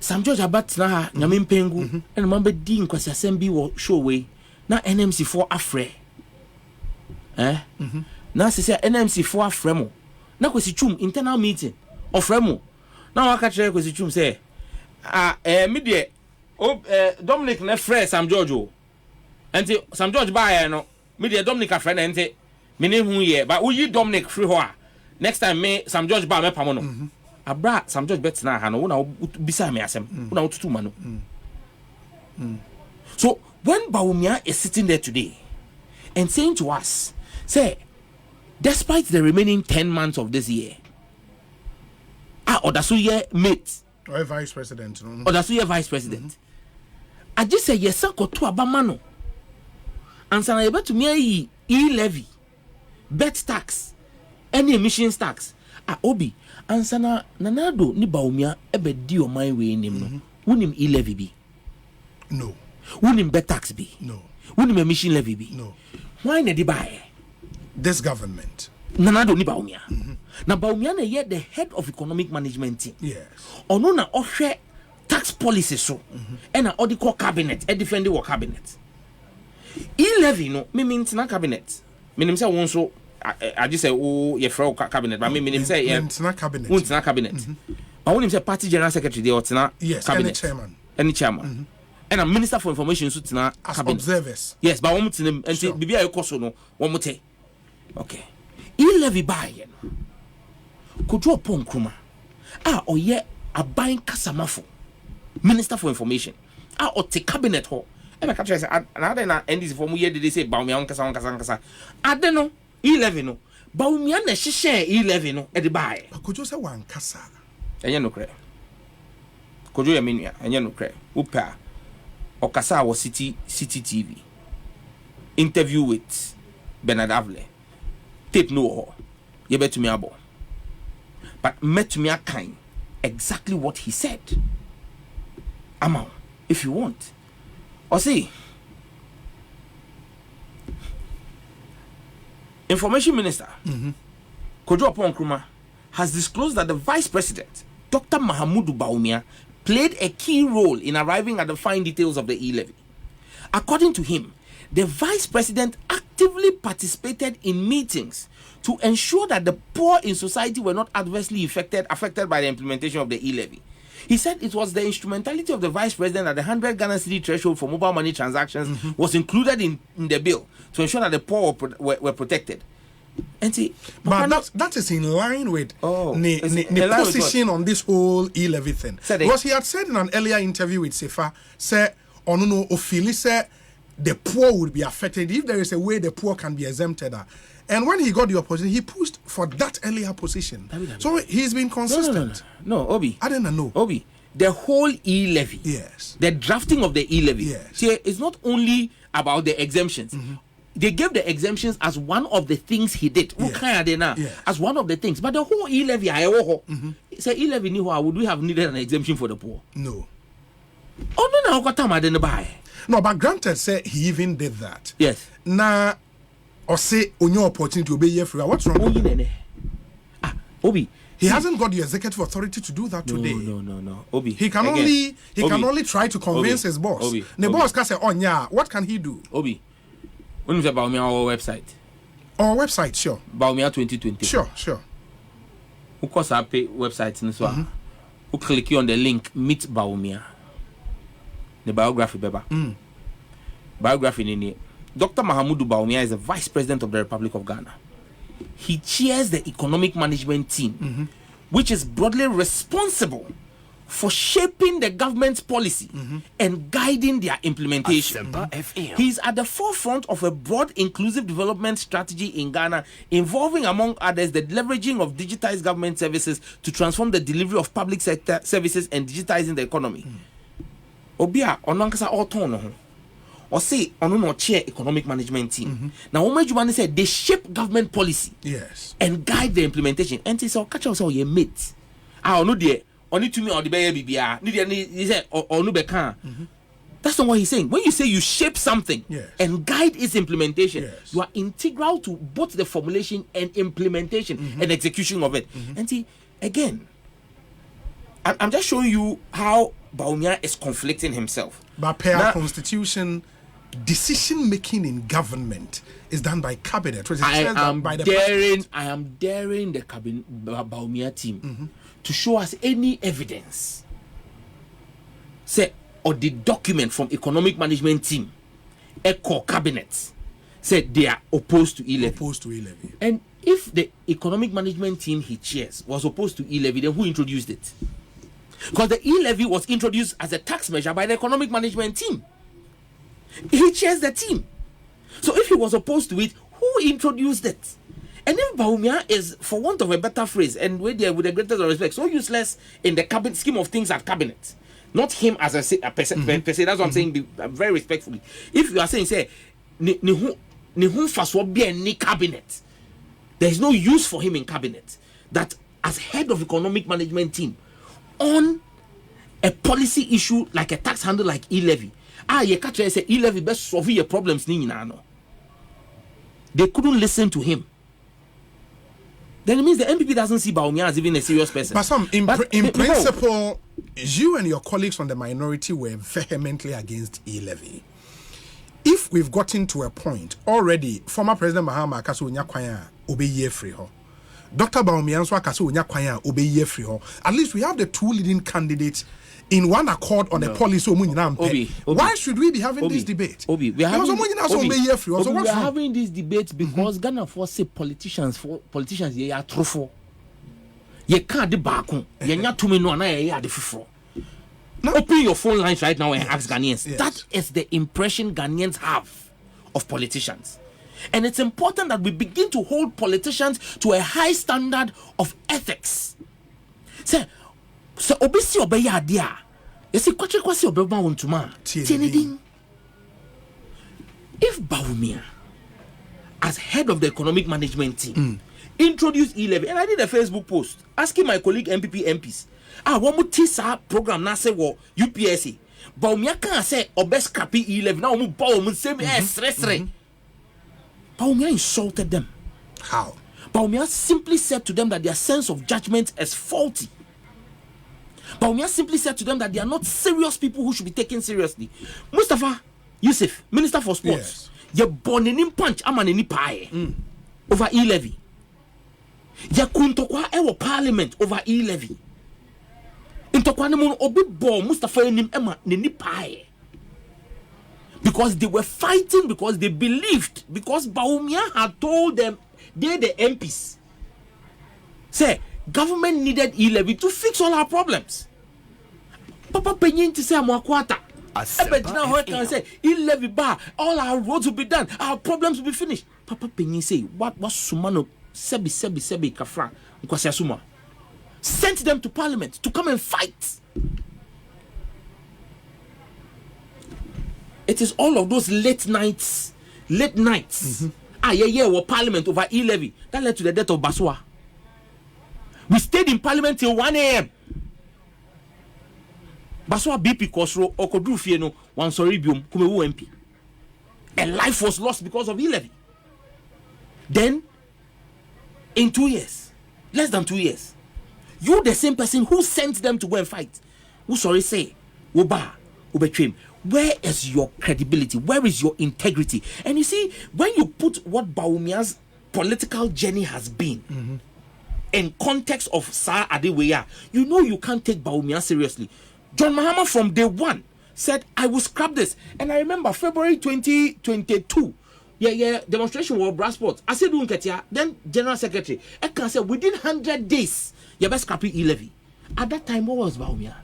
Sam George Abat na nyame pengu and mambe di nkwasi assembly wo show way na NMC for afre. Na se say NMC for afre mo. Na kwasi chum internal meeting ofre mo. Na waka kire kwasi chum say me de Dominic na frɛ Sam George o. Enti Sam George ba no me de Dominic afrɛ na enti me ne hu ye but we Dominic free ho a next time me Sam George ba me pamo no. Abra Sam George bet na ha no na bisa me asem. Na otutu ma no. So when Bawumia is sitting there today and saying to us, say, despite the remaining 10 months of this year, or that's year mate or vice president, or that's year vice president. I just say yes, sir, to Abamano. And so I bet to me e-levy, bet tax, any emissions tax. Obi, and sana nanado ni Bawumia ebe di o my way nim. Wunim e-levy be? No. Wunim bet tax be? No. Wunim emission levy be? No. Why na di buy? This government. Nanado ni Bawumia. Na Bawumia na ye the head of economic management team. Yes. Ono na ohwe tax policy so. And na odi cabinet, e defend the cabinet. E-levy no, me means na cabinet. Me say won so I just say oh ye fra cabinet, but me say it's not cabinet. It's not cabinet. But when him say party general secretary they ought na cabinet. Any chairman. And a minister for information so tina as cabinet. Observers. Yes, but one more and bibia ekoso no one more okay. E-levy buy no. Kojo pon kruma. Oye aban kasamafo. Minister for information. O te cabinet ho. E ma catch say another na NDC for mu ye dey say Bawumia kasa. Adeno E-levy no. Bawumia na hihye E-levy no e dey buy. Kojo say wan kasa. Enye no kre. Kojo ya menua enye no kre. Upa Okasa was City TV. Interview with Bernard Avle. Tape no you bet to me abo. But met me a kind exactly what he said. Amount, if you want. Or see. Information Minister Kojo Nkrumah has disclosed that the Vice President, Dr. Mahamudu Bawumia, played a key role in arriving at the fine details of the e-levy. According to him, the Vice President actively participated in meetings to ensure that the poor in society were not adversely affected by the implementation of the e-levy. He said it was the instrumentality of the Vice President that the 100 Ghana cedi threshold for mobile money transactions was included in the bill to ensure that the poor were protected. And see, but that is in line with the position on this whole e-levy thing. Because he had said in an earlier interview with Sefa, say, Onono Ofili said the poor would be affected if there is a way the poor can be exempted. And when he got the opposition, he pushed for that earlier position. So he's been consistent. No, Obi. I didn't know. Obi, the whole e-levy, yes, the drafting of the e-levy, yes, see, it's not only about the exemptions. They gave the exemptions as one of the things he did. Yes. As one of the things. But the whole e-levy, say e-levy, would we have needed an exemption for the poor? No. Oh, no, I didn't buy. No, but granted, say he even did that. Yes. Now, or say on your opportunity to obey your free. What's wrong? Obi, He hasn't got the executive authority to do that today. No. Obi. He can only try to convince his boss. The boss can say, "Oh yeah, what can he do?" Obi. When you say Bawumia our website. Our website, sure. Bawumia 2020. Sure. Who course our website in so. Who click on the link meet Bawumia. The biography beba. Biography in Dr. Mahamudu Bawumia is the Vice President of the Republic of Ghana. He chairs the economic management team, which is broadly responsible for shaping the government's policy and guiding their implementation. He's at the forefront of a broad inclusive development strategy in Ghana involving, among others, the leveraging of digitized government services to transform the delivery of public sector services and digitizing the economy. Obia onankasa autono or say on no chair economic management team. Now Omejumani said they shape government policy and guide the implementation. And it's all catch us all your mates. I know there only to me or the baby he said or no beka. That's not what he's saying. When you say you shape something and guide its implementation, you are integral to both the formulation and implementation and execution of it. And see, again, I'm just showing you how Bawumia is conflicting himself. But per our constitution, decision making in government is done by cabinet. I am daring the cabinet Bawumia team to show us any evidence, say, or the document from economic management team, ECO cabinet, said they are opposed to e-levy. And if the economic management team he chairs was opposed to e-levy, then who introduced it? Because the e-levy was introduced as a tax measure by the economic management team. He chairs the team. So if he was opposed to it, who introduced it? And if Bawumia is, for want of a better phrase, and with the greatest respect, so useless in the cabinet scheme of things at cabinet, not him as a person, that's what I'm saying very respectfully. If you are saying, say, cabinet, there is no use for him in cabinet, that as head of economic management team, on a policy issue like a tax handle like e-levy, you catch say e-levy best solve your problems. They couldn't listen to him. Then it means the MPP doesn't see Bawumia as even a serious person. But in principle, you and your colleagues on the minority were vehemently against e-levy. If we've gotten to a point already, former President Mahama Akaso Nyakwaya obey free ho. Dr. Bawumia Akaso Nyakwaya obey free ho. At least we have the two leading candidates in one accord on a policy. Why should we be having this debate? We are having this debate because Ghana force say politicians they are truthful. You can't back on. You not to me no na the fufro. Open your phone lines right now and ask Ghanaians. Yes. That is the impression Ghanaians have of politicians. And it's important that we begin to hold politicians to a high standard of ethics. So obisi obey idea. You see, kwasi obeba wontuma. If Bawumia, as head of the economic management team, introduced e-levy, and I did a Facebook post asking my colleague MPs, one more TISA program na say wo UPSC. Bawumia can say obes crappy e-levy now mu Bawumia say me stress. Bawumia insulted them. How? Bawumia simply said to them that their sense of judgment is faulty. Bawumia simply said to them that they are not serious people who should be taken seriously. Mustafa Yusuf, Minister for Sports, you're born in punch, I'm an pie over e-levy. Ya kuntokwa ewo parliament over e-levy. Intokwa nemu obi bo Mustafa enim ema ni pie. Because they were fighting, because they believed, because Bawumia had told them, they the MPs, say government needed e-levy to fix all our problems. Papa Penyin to say Amwakwata. I can say e-levy bar, all our roads will be done, our problems will be finished. Papa Penyin say what sumano sebi kafra nkwasi suma. Sent them to parliament to come and fight. It is all of those late nights. What parliament over e-levy that led to the death of Baswa. We stayed in parliament till 1 a.m. Baswa BP Kosro Okodru Fieno one sorry bium kumewu MP. A life was lost because of e-levy. Then in 2 years, less than 2 years, You the same person who sent them to go and fight. Who sorry say, Oba, Ubetrim. Where is your credibility? Where is your integrity? And you see, when you put what Bawumia's political journey has been in context of Sir Adeweya, you know you can't take Bawumia seriously. John Mahama from day one said, I will scrap this. And I remember February 2022, demonstration was Brassport. I said, then General Secretary, I can say within 100 days, you best scrap e-levy. At that time, what was Bawumia?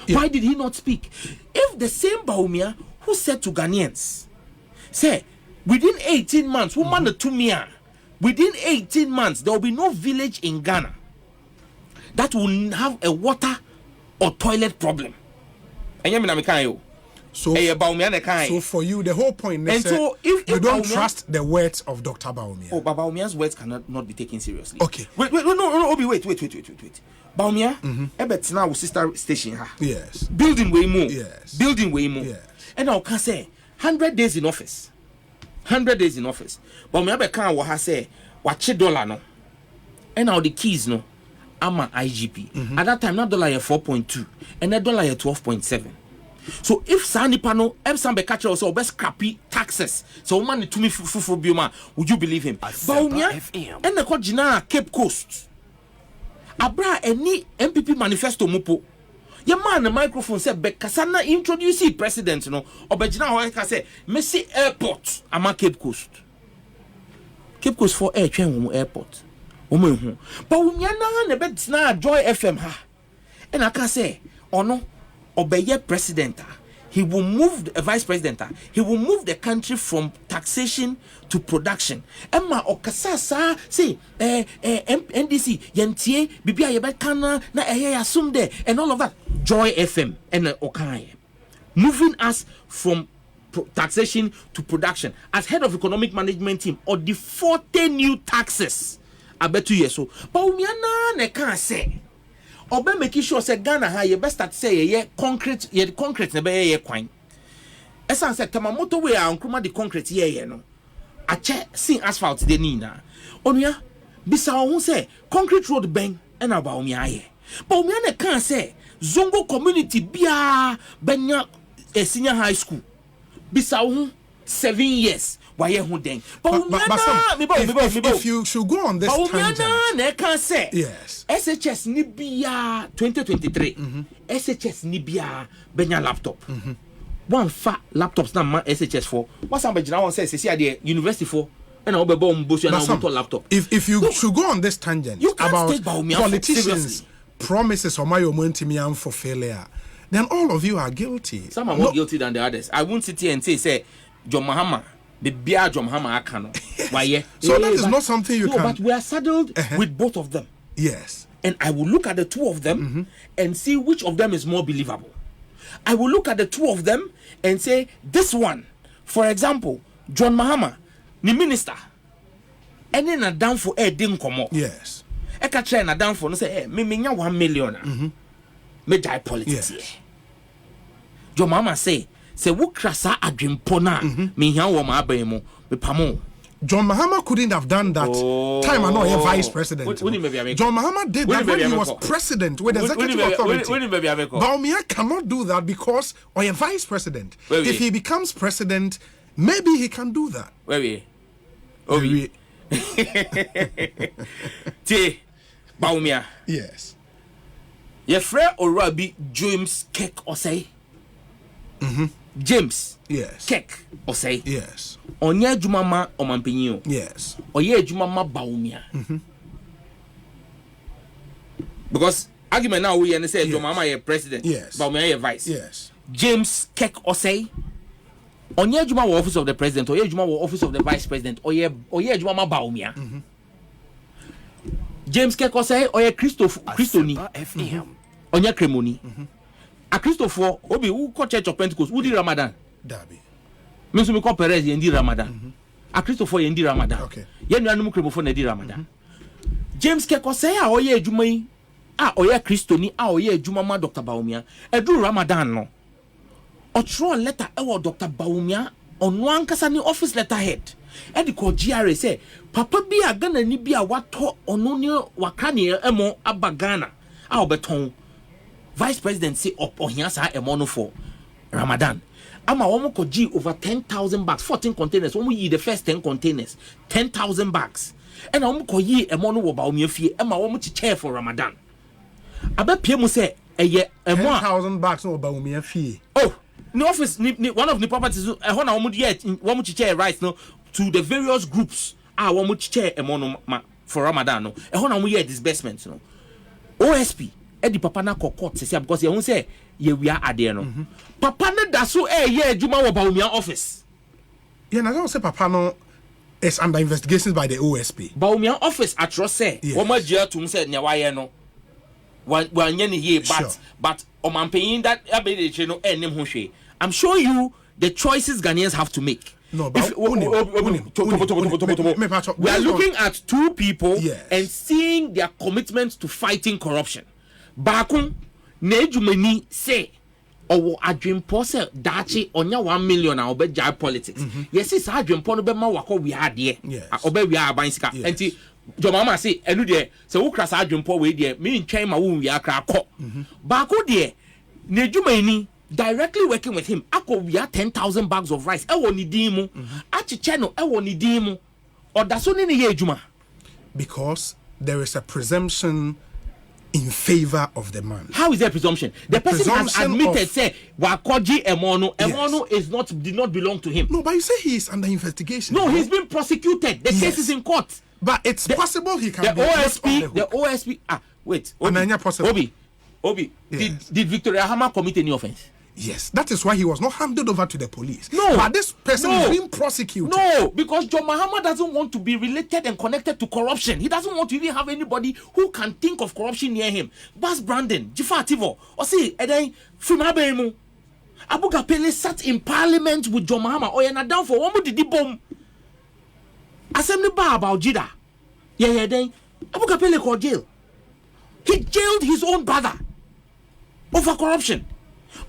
Yeah. Why did he not speak? If the same Bawumia who said to Ghanaians, say, within 18 months, woman the Tumia, within 18 months, there will be no village in Ghana that will have a water or toilet problem. So for you, the whole point is if you don't trust the words of Dr. Bawumia. Oh, but Bawumia's words cannot not be taken seriously. Okay. Wait. Bawumia, now sister station. Yes. Building way more. Yes. Building way more. Yes. And now can say 100 days in office. 100 days in office. Bawumia can what say watch $1 no. And now the keys no. I'm an IGP. At that time, that dollar 4.2 and that dollar 12.7. So if Sani Pano, Sambe catcher also best scrappy taxes, so money to me for Bioma, would you believe him? Bawumia and the Kojina Cape Coast. Abra any MPP manifesto mupo. Your man the microphone said Bekasana introduce the president, no, or Bejina Hoeka say Messi Airport, Ama Cape Coast. Cape Coast for air train airport. Bawumia na bet na Joy FM ha. And I can say, oh no. Obey president, he will move a vice president. He will move the country from taxation to production. Emma okasasa say NDC yentie bibia yebekana na assume there and all of that. Joy FM and Okai moving us from taxation to production as head of economic management team or the 40 new taxes. I bet 2 years so. Bawumia na ne can say. Obe make sure say Ghana ha you best start say concrete na be ye kwan. Esan say tamamoto we a nkruma the concrete ye no. Ache sin asphalt de ni na. Onua bisa ho say concrete road ben e na Bawumia ye. Bawumia na kan say Zongo community bia benya senior high school. Bisa ho 7 years. Why who then? If you should go on this tangent, can say yes. SHS Nibia 2023. SHS Nibia Benya laptop. One fat laptops now SHS for. What's somebody now says? See the university for. And I'll be bomb bush and I'll laptop. If you should go on this tangent about politicians' promises or my omentimian for failure, then all of you are guilty. Some are more guilty than the others. I won't sit here and say John Mahama. The beer John Mahama Akano. Why? So that is not something you can. But we are saddled with both of them. Yes. And I will look at the two of them and see which of them is more believable. I will look at the two of them and say, this one, for example, John Mahama, the minister, and then a down for a didn't come up. Yes. I can try a down for no say, me 1 million. Me die politics. Yes. John Mahama say wo krasa adwempona me hia wo ma abemo me pamo. John Mahama couldn't have done that time I know a vice president. John Mahama did that when he was president with executive authority. Bawumia cannot do that because or a vice president. If he becomes president, maybe he can do that. Bawumia. Yes. Your friend Orabi James Kek Osei. James. Yes. Kek Osei. Yes. Onye Jumama Omampinyo. Yes. Oye Jumama Bawumia. Because argument now we say Jumama is president. Yes. Bawumia is vice. Yes. James Kek Osei. Onye Jumama office of the president. Oye Jumama office of the vice president. Oye Jumama Bawumia. James Kek Osei. Oye Christoni. Onye Kremoni. A Christopher Obi who call Church of Pentecost who did Ramadan. Dabi. Means we call Perez yendi Ramadan. A Christopher yendi Ramadan. Okay. Yenu anu kremofo yendi Ramadan. James Keko say a oye adwuma a oye Christoni a oye adwuma ma Dr. Bawumia. Edu Ramadan no. Otro letter e wo Dr. Bawumia ono ankasa ni office letterhead. e di ko GRA say papa bi a Ghana ni bi a wato ono ne wakane emo aba Ghana a obeton vice president say ohia sa emo no for Ramadan ama womo ko G over 10,000 bags 14 containers womo yi the first 10 containers 10,000 bags and womo ko yi emo no wo Bawumia fie ama womo chiche for Ramadan aba pie mu say eye emo 10,000 bags no Bawumia fie. Oh, no office one of the properties ho na womo yet womo chiche rice no to the various groups womo chiche emo no for Ramadan no ho na womo yet disbursement no OSP Eddie Papa na court say because you say we are ade no Papa na da so adwuma wo Bawumia office. Yeah, na say Papa no is under investigations by the OSP. Bawumia office atro say wo ma gia tum say nya waye no wanye ne ye but omampeyin that abedeche no enim ho hwe. I'm showing you the choices Ghanaians have to make. No, but we are looking at two people and seeing their commitment to fighting corruption. Bakun Nejumeni say owo adwempo say dachi onya 1 million na obeja politics. Yes, is adwempo no be ma wako wi ade. Obe wi aban sika. Enti Jomama say enu de say wo krasa adwempo we de me ntwen ma wo wi akra kọ. Bako de Nejumeni directly working with him ako wi 10,000 bags of rice e woni din mu achiche no e woni din mu odaso ni ye adwuma because there is a presumption in favor of the man. How is there presumption? The person has admitted say Wakoji Emono did not belong to him. No, but you say he is under investigation. No, he's been prosecuted. The case is in court. But it's possible he can the OSP wait. Obi, did Victoria Hammer commit any offense? Yes, that is why he was not handed over to the police. No, but this person is being prosecuted. No, because John Mahama doesn't want to be related and connected to corruption. He doesn't want to even have anybody who can think of corruption near him. Bas Brandon, Jifa Ativo, or see, and then Fumabemu, Abu Gapele sat in parliament with John Mahama. Oh, you're not down for one more did bomb. Assembly bar about Jida. Yeah, then Abu Gapele called jail. He jailed his own brother over corruption.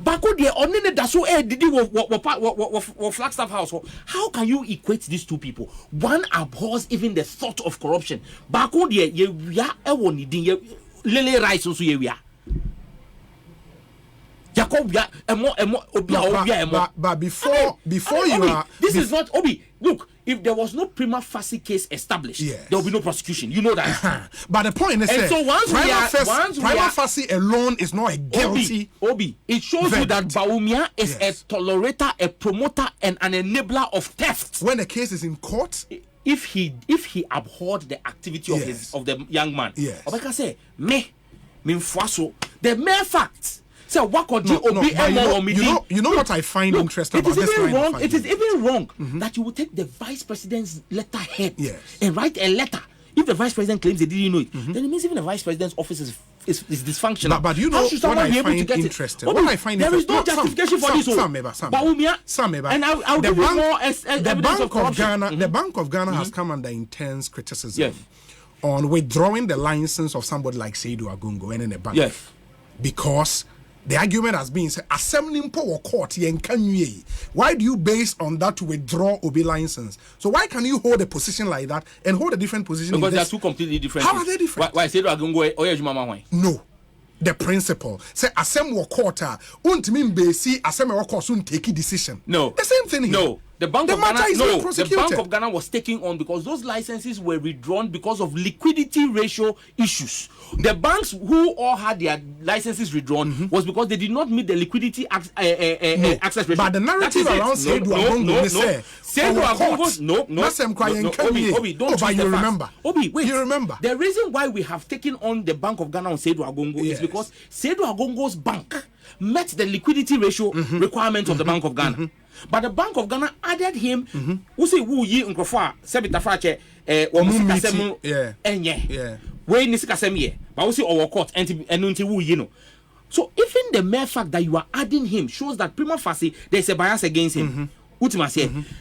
Bako de onene daso didi wo Flagstaff House. How can you equate these two people? One abhors even the thought of corruption. Bako de ye wia ewo ni din ye lele rice so ye wia. Jacob wia emo obia emo. But before you are this is not Obi. Look, if there was no prima facie case established, there will be no prosecution. You know that. But the point is, and so once prima facie alone is not a guilty. Obi, it shows you that Bawumia is a tolerator, a promoter, and an enabler of theft. When the case is in court, if he abhorred the activity of the young man, Obeka say me mfuaso. The mere fact. So what could you know what I find interesting about this line of it is even wrong that you would take the vice president's letterhead and write a letter. If the vice president claims they didn't know it, then it means even the vice president's office is dysfunctional. But you know what I find interesting? What I find there is no justification for this. Bawumia, and I'll give you more evidence of corruption. The Bank of Ghana has come under intense criticism on withdrawing the license of somebody like Seydou Agungo and in the bank. Yes. Because the argument has been said, assembling power court, why do you base on that to withdraw Obi license? So why can you hold a position like that and hold a different position? Because they are two completely different. How are they different? Why say no. The principle say assembly court untimi base assembly court soon take a decision. No. The same thing here. No. The Bank of Ghana was taking on because those licenses were withdrawn because of liquidity ratio issues. The banks who all had their licenses withdrawn was because they did not meet the liquidity access ratio. But the narrative around Seydou Agungo, Obi, don't but you remember. Obi, wait. You remember. The reason why we have taken on the Bank of Ghana on Seydou Agungo is because Seydou Agungo's bank met the liquidity ratio requirements of the Bank of Ghana. But the Bank of Ghana added him who say who ye nkrofa sebita frache musika enye we ni sika sem ye but we say our court enti who ye no. So even the mere fact that you are adding him shows that prima facie there is a bias against him.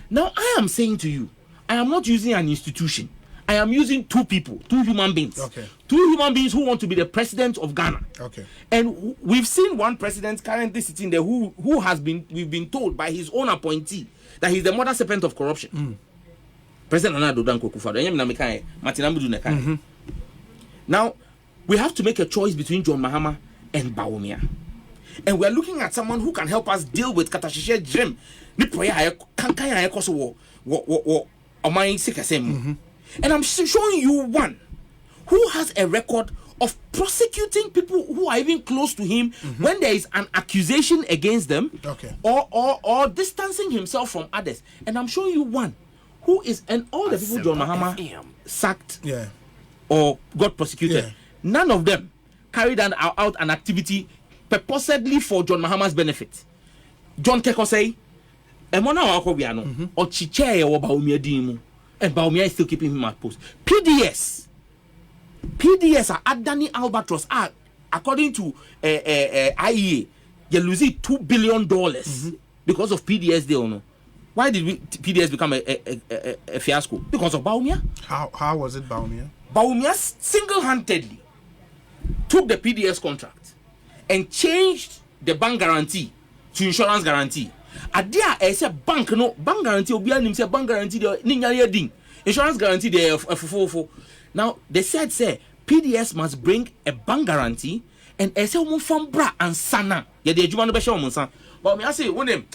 Now I am saying to you, I am not using an institution. I am using two people, two human beings. Okay. Two human beings who want to be the president of Ghana. Okay. And we've seen one president currently sitting there we've been told by his own appointee that he's the mother serpent of corruption. President Nana Addo Dankwa Akufo-Addo. Now, we have to make a choice between John Mahama and Bawumia. And we are looking at someone who can help us deal with Katashishe Jim. And I'm showing you one who has a record of prosecuting people who are even close to him when there is an accusation against them, or distancing himself from others. And I'm showing you one who is, and all the people John Mahama sacked or got prosecuted, none of them carried out an activity purportedly for John Mahama's benefit. John Keko say, Emona Wakobiano, or Chiche or Bawumia Dimu, and Bawumia is still keeping him at post. PDS are Adani Albatross are, according to IEA, you're losing $2 billion because of PDS deal. No? Why did PDS become a fiasco? Because of Bawumia. How was it Bawumia? Bawumia single-handedly took the PDS contract and changed the bank guarantee to insurance guarantee. Adia say bank guarantee obi anim say bank guarantee the ninyare din insurance guarantee the fofofo. Now they said say PDS must bring a bank guarantee and say omo fam bra ansana ye de adwuma no be hye omo nsan. But me say wonem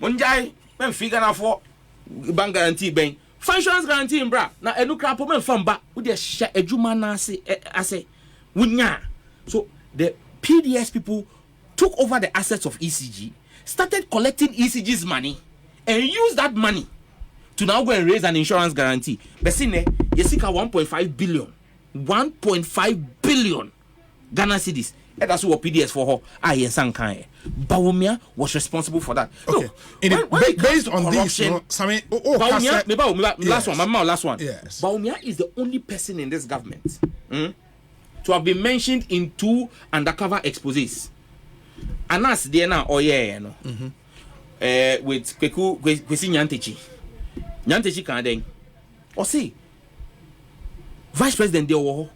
monjai men figure na for bank guarantee ben insurance guarantee in bra na enu krapo men fam ba wo de hye adwuma na ase wunya. So the PDS people took over the assets of ECG, started collecting ECG's money, and used that money to now go and raise an insurance guarantee. Besine, Yesika 1.5 billion. 1.5 billion Ghana cedis. And that's what PDS for her. Bawumia was responsible for that. Okay. No, based on this, Bawumia, last one. Yes. Bawumia is the only person in this government to have been mentioned in 2 undercover exposés. Anas there now with Kwesi Nyantechi kan den o say vice president there wo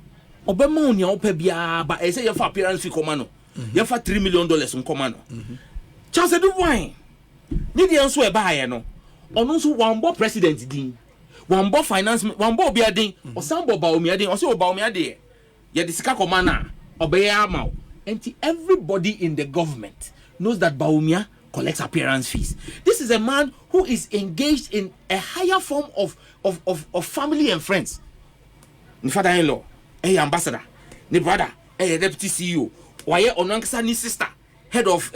obema onia opa bia ba e say your appearance fee come no your $3 million nkoma no Charles do wine ni dey nso e ba ye no ono nso wambo president din wambo finance wambo obi adin o sambo Bawumia din o say Bawumia dey ye de sika koma na obeya ama. And everybody in the government knows that Bawumia collects appearance fees. This is a man who is engaged in a higher form of family and friends. Ni father-in-law, ambassador, ni brother, deputy CEO, waye onankasa ni sister, head of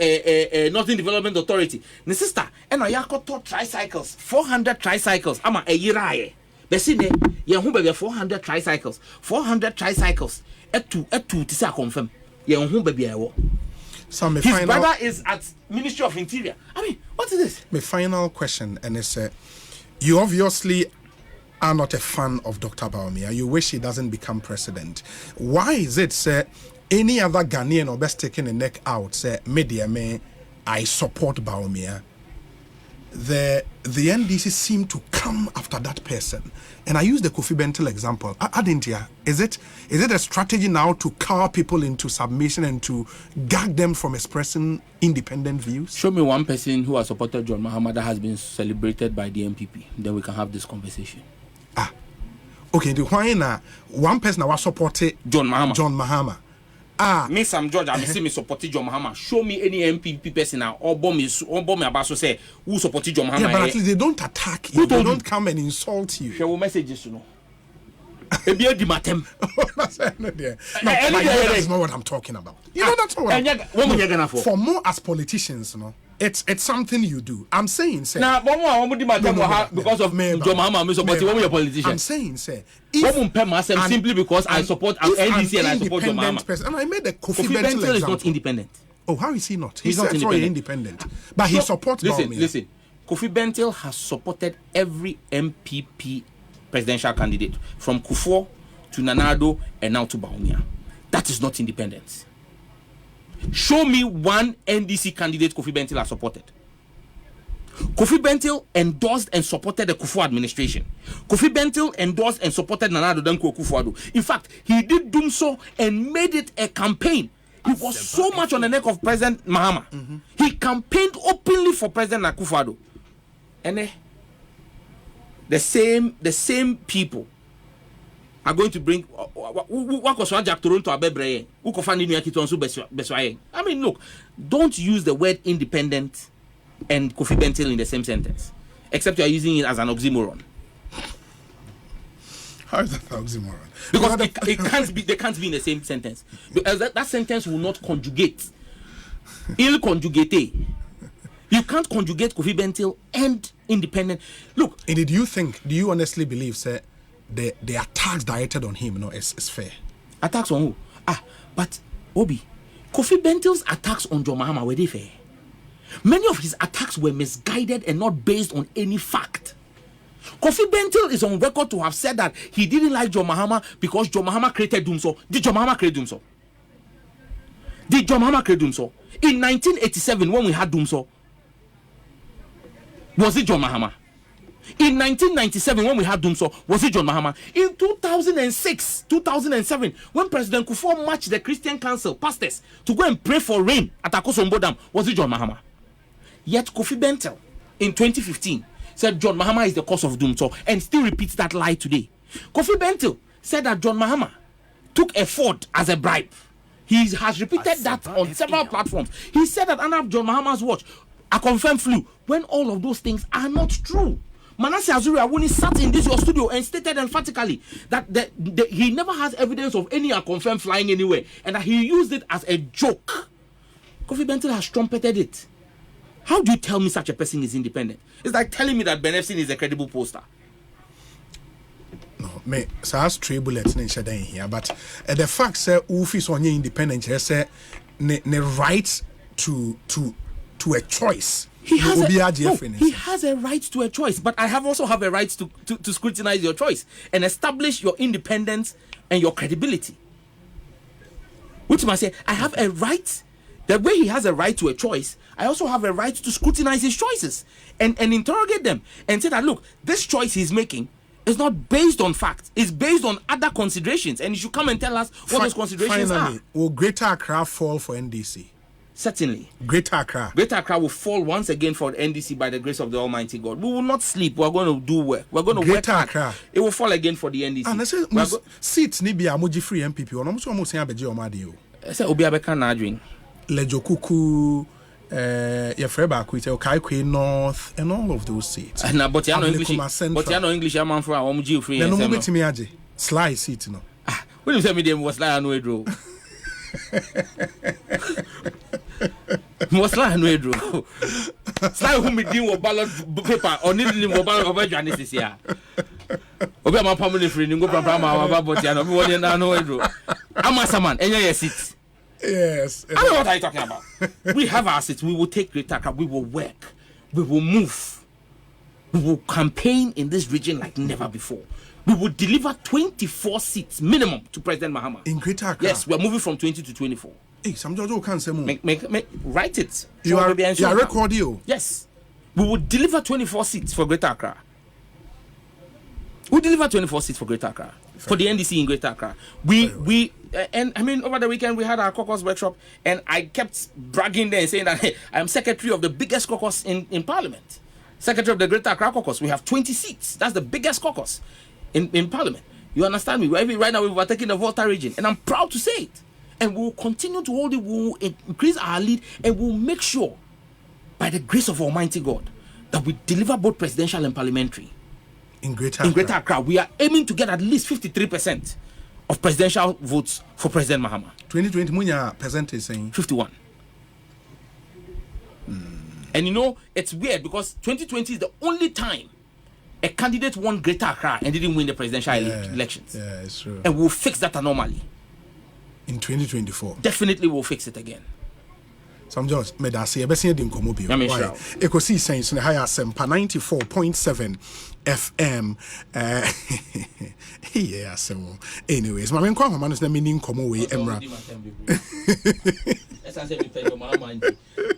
Northern Development Authority. Ni sister, and ayakoto tricycles, 400 tricycles. Ama yiraye. Besine, ye hu be 400 tricycles. 400 tricycles. Etu ti say confirm. So his brother is at Ministry of Interior. I mean, what is this? My final question, and it's you obviously are not a fan of Dr. Bawumia. You wish he doesn't become president. Why is it, sir, any other Ghanaian or best taking the neck out, say, media me, I support Bawumia? The NDC seem to come after that person. And I use the Kofi Bentil example. Adintia, is it a strategy now to cower people into submission and to gag them from expressing independent views? Show me one person who has supported John Mahama that has been celebrated by the MPP. Then we can have this conversation. Okay, one person that was supported John Mahama. Me Sam George, I see me supporting John Mahama. Show me any MPP person now or bomb me about to say who supported John Mahama. Yeah, but at least they don't attack you. They don't come and insult you. Share messages, you know. That's not what I'm talking about. You know, that's what for more as politicians, you know. It's something you do. I'm saying, say. Now, because of John Mahama, I'm supporting one of your politicians. I'm saying, say. Simply because I support NDC and I support John Mahama. And I made a Kofi Bentil example. Is not independent. Oh, how is he not? He's not independent. But he supports Bawumia. Listen. Kofi Bentil has supported every MPP presidential candidate from Kufuor to Nana Addo and now to Bawumia. That is not independence. Show me one NDC candidate Kofi Bentil has supported. Kofi Bentil endorsed and supported the Kufuor administration. Kofi Bentil endorsed and supported Nana Addo Dankwa Akufo-Addo. In fact, he did do so and made it a campaign. He was so much on the neck of President Mahama. He campaigned openly for President Akufo-Addo. And the same people are going to bring what was Jack Toronto Abebre, who can find Beswaye. I mean, look, don't use the word independent and Kofi Bentil in the same sentence, except you are using it as an oxymoron. How is that oxymoron? Because it can't be. They can't be in the same sentence. Because that sentence will not conjugate. Il conjugate. You can't conjugate Kofi Bentil and independent. Look. And do you honestly believe, sir, the attacks directed on him, is fair? Attacks on who? But Obi, Kofi Bentil's attacks on John Mahama were they fair? Many of his attacks were misguided and not based on any fact. Kofi Bentil is on record to have said that he didn't like John Mahama because John Mahama created Doomso. Did John Mahama create Doomso? Did John Mahama create Doomso? In 1987, when we had Doomso, was it John Mahama? In 1997, when we had Doomso, was it John Mahama? In 2006, 2007, when President Kufuor marched the Christian Council pastors to go and pray for rain at Akosombo Dam, was it John Mahama? Yet Kofi Bentil, in 2015, said John Mahama is the cause of Doomso and still repeats that lie today. Kofi Bentil said that John Mahama took a Ford as a bribe. He has repeated that on several platforms. He said that under John Mahama's watch, a confirmed flu, when all of those things are not true. Manasseh Azuri, when he sat in this your studio and stated emphatically that he never has evidence of any confirmed flying anywhere and that he used it as a joke. Kofi Bentil has trumpeted it. How do you tell me such a person is independent? It's like telling me that Ben Epstein is a credible poster. No, me. So as trade bullets in here, but the fact say Ufi on your independent, say ne right to a choice. He has a right to a choice, but I also have a right to scrutinize your choice and establish your independence and your credibility. Which must say, I have a right. The way he has a right to a choice, I also have a right to scrutinize his choices and interrogate them and say that, look, this choice he's making is not based on facts. It's based on other considerations, and you should come and tell us what those considerations are. Will Greater Accra fall for NDC? Certainly. Greater Accra will fall once again for the NDC by the grace of the Almighty God. We will not sleep. We're going to do work. We're going to work hard. It will fall again for the NDC. And I say, seats ni bi amoji free MPP. Ono muso mo say abeje o made o. I say obi abeka na adwin. Lejokuku, Yafreba, Kaikwe North, and all of those seats. Now, but you know English, I'm for our OMG free. No, no, me aje. Sly seat, no. When you tell me them was like no draw. Was like no draw. Sly who me deal with ballot paper or needing him ballot over Johannes here. Obi am permanent free, go from but you know, we want to know draw. I'm a man, and your seat. Yes. I know what I'm talking about. We have our seats. We will take Greater Accra. We will work. We will move. We will campaign in this region like never before. We will deliver 24 seats minimum to President Mahama. In Greater Accra? Yes, we are moving from 20 to 24. Hey, some Jojo can't say more. Write it. You are recording? Yes. We will deliver 24 seats for Greater Accra. We deliver 24 seats for Greater Accra. For the NDC in Greater Accra. And I mean, over the weekend we had our caucus workshop, and I kept bragging there and saying that, hey, I am secretary of the biggest caucus in Parliament. Secretary of the Greater Accra caucus. We have 20 seats. That's the biggest caucus in Parliament. You understand me? Right now we're taking the Volta region, and I'm proud to say it. And we'll continue to hold it. We'll increase our lead, and we'll make sure, by the grace of Almighty God, that we deliver both presidential and parliamentary. In Greater Accra, we are aiming to get at least 53% of presidential votes for President Mahama. 2020, Munya percentage saying 51. And you know, it's weird because 2020 is the only time a candidate won Greater Accra and didn't win the presidential elections. Yeah, it's true. And we'll fix that anomaly. In 2024. Definitely we'll fix it again. Some George made us say, "Bessie didn't come up here." Ekosiisen in the higher Sempa 94.7 FM. Yeah, so anyways, my main comment is the meaning come away, Emra.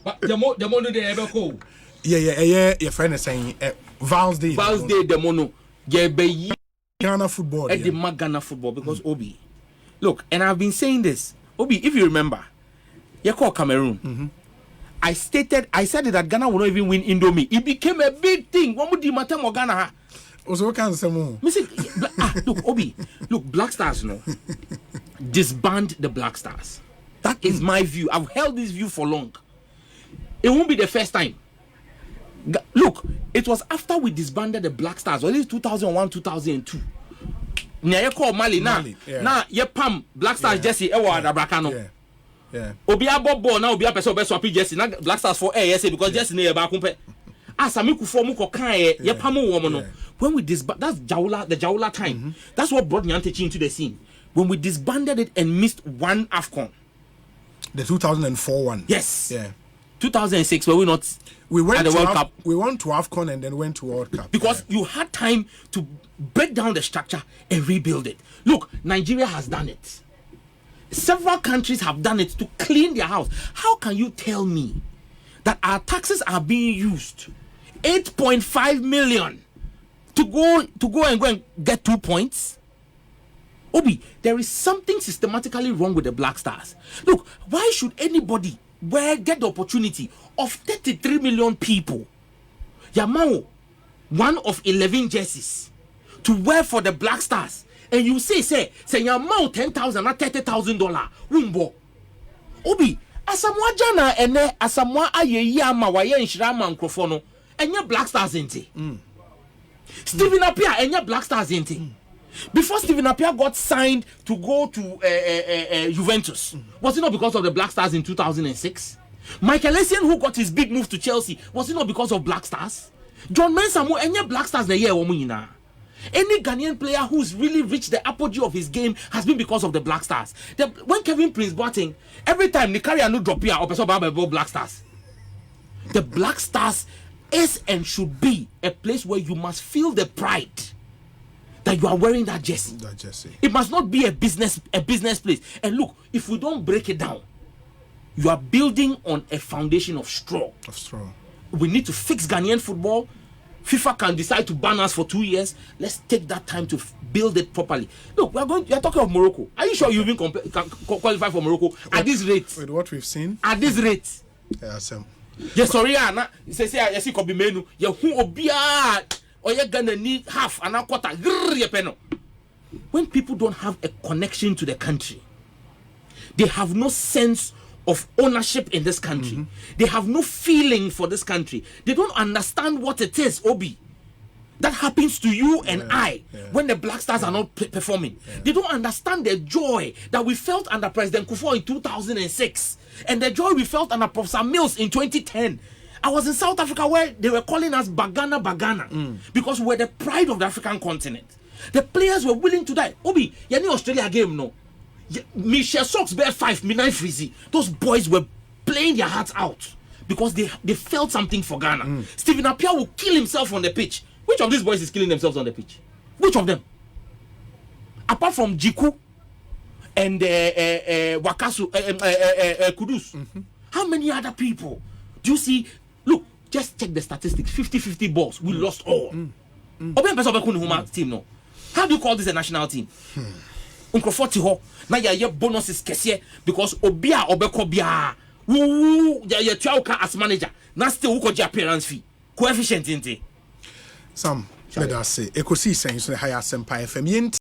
But the mono they ever call. Yeah. Your friend is saying, Val's Day, the mono. Yeah, be Ghana football. At the Ghana football because Obi. Look, and I've been saying this, Obi. If you remember. You call Cameroon. Mm-hmm. I said it that Ghana will not even win Indomie. It became a big thing. What would the matter Ghana? Also, what can say more? Look, Obi, look, Black Stars, disband the Black Stars. That is my view. I've held this view for long. It won't be the first time. Look, it was after we disbanded the Black Stars, or at least 2001, 2002. Nya call Mali now. Ye pam Black Stars Jesse ewa adabrakano. Yeah. Obi abobo na obi apese obi swap Jesse na Black Stars for say because Jesse na ba kumpe. Asami ku form ko kan ye pam wo mo no. When we disband, that's the Jaula time. That's what brought Nyantechi into the scene. When we disbanded it and missed one AFCON. The 2004 one. Yes. Yeah. 2006 were we not? We went at the to World Cup. We went to AFCON and then went to World Cup. Because you had time to break down the structure and rebuild it. Look, Nigeria has done it. Several countries have done it to clean their house. How can you tell me that our taxes are being used 8.5 million to go and get 2 points? Obi, there is something systematically wrong with the Black Stars. Look, why should anybody get the opportunity of 33 million people, Yamao, one of 11 jerseys, to wear for the Black Stars, and you say Yamao $10,000 or $30,000, wumbo. Obi, asamwa jana ene asamwa aye ama waye nshirama nkrofono, enye Black Stars ente. Stephen Appiah enye Black Stars ente. Before Stephen Appiah got signed to go to Juventus, was it not because of the Black Stars in 2006? Michael Essien, who got his big move to Chelsea, was it not because of Black Stars? John Mensah, any Black Stars the year woman. Any Ghanaian player who's really reached the apogee of his game has been because of the Black Stars. When Kevin Prince Boateng, every time they carry a new drop here, or Black Stars. The Black Stars is and should be a place where you must feel the pride that you are wearing that jersey. It must not be a business place. And look, if we don't break it down, you are building on a foundation of straw. We need to fix Ghanaian football. FIFA can decide to ban us for 2 years. Let's take that time to build it properly. Look, we are talking of Morocco. Are you sure you even can qualify for Morocco at this rate? With what we've seen? At this rate. Yeah, Sam. Yes, sorry, Anna. Say, I see could be menu. You who obia. Or you're gonna need half and a quarter. When people don't have a connection to the country, they have no sense of ownership in this country. They have no feeling for this country. They don't understand what it is, Obi. That happens to you and I when the Black Stars are not performing. They don't understand the joy that we felt under President Kufuor in 2006 and the joy we felt under Professor Mills in 2010. I was in South Africa where they were calling us Bagana because we're the pride of the African continent. The players were willing to die. Obi, you know Australia game no. Michelle Sox bear 5 midnight freezy. Those boys were playing their hearts out because they felt something for Ghana. Stephen Appiah will kill himself on the pitch. Which of these boys is killing themselves on the pitch? Which of them? Apart from Jiku and Wakasu Kudus. How many other people do you see? Look, just check the statistics. 50-50 balls. We lost all. Team, no. How do you call this a national team? Unkrofoti ho na ya bonuses kese because obia obeko bia ya tuauka as manager na still uko appearance fee coefficient inte some better say Ekosiisen so higher Senpai FM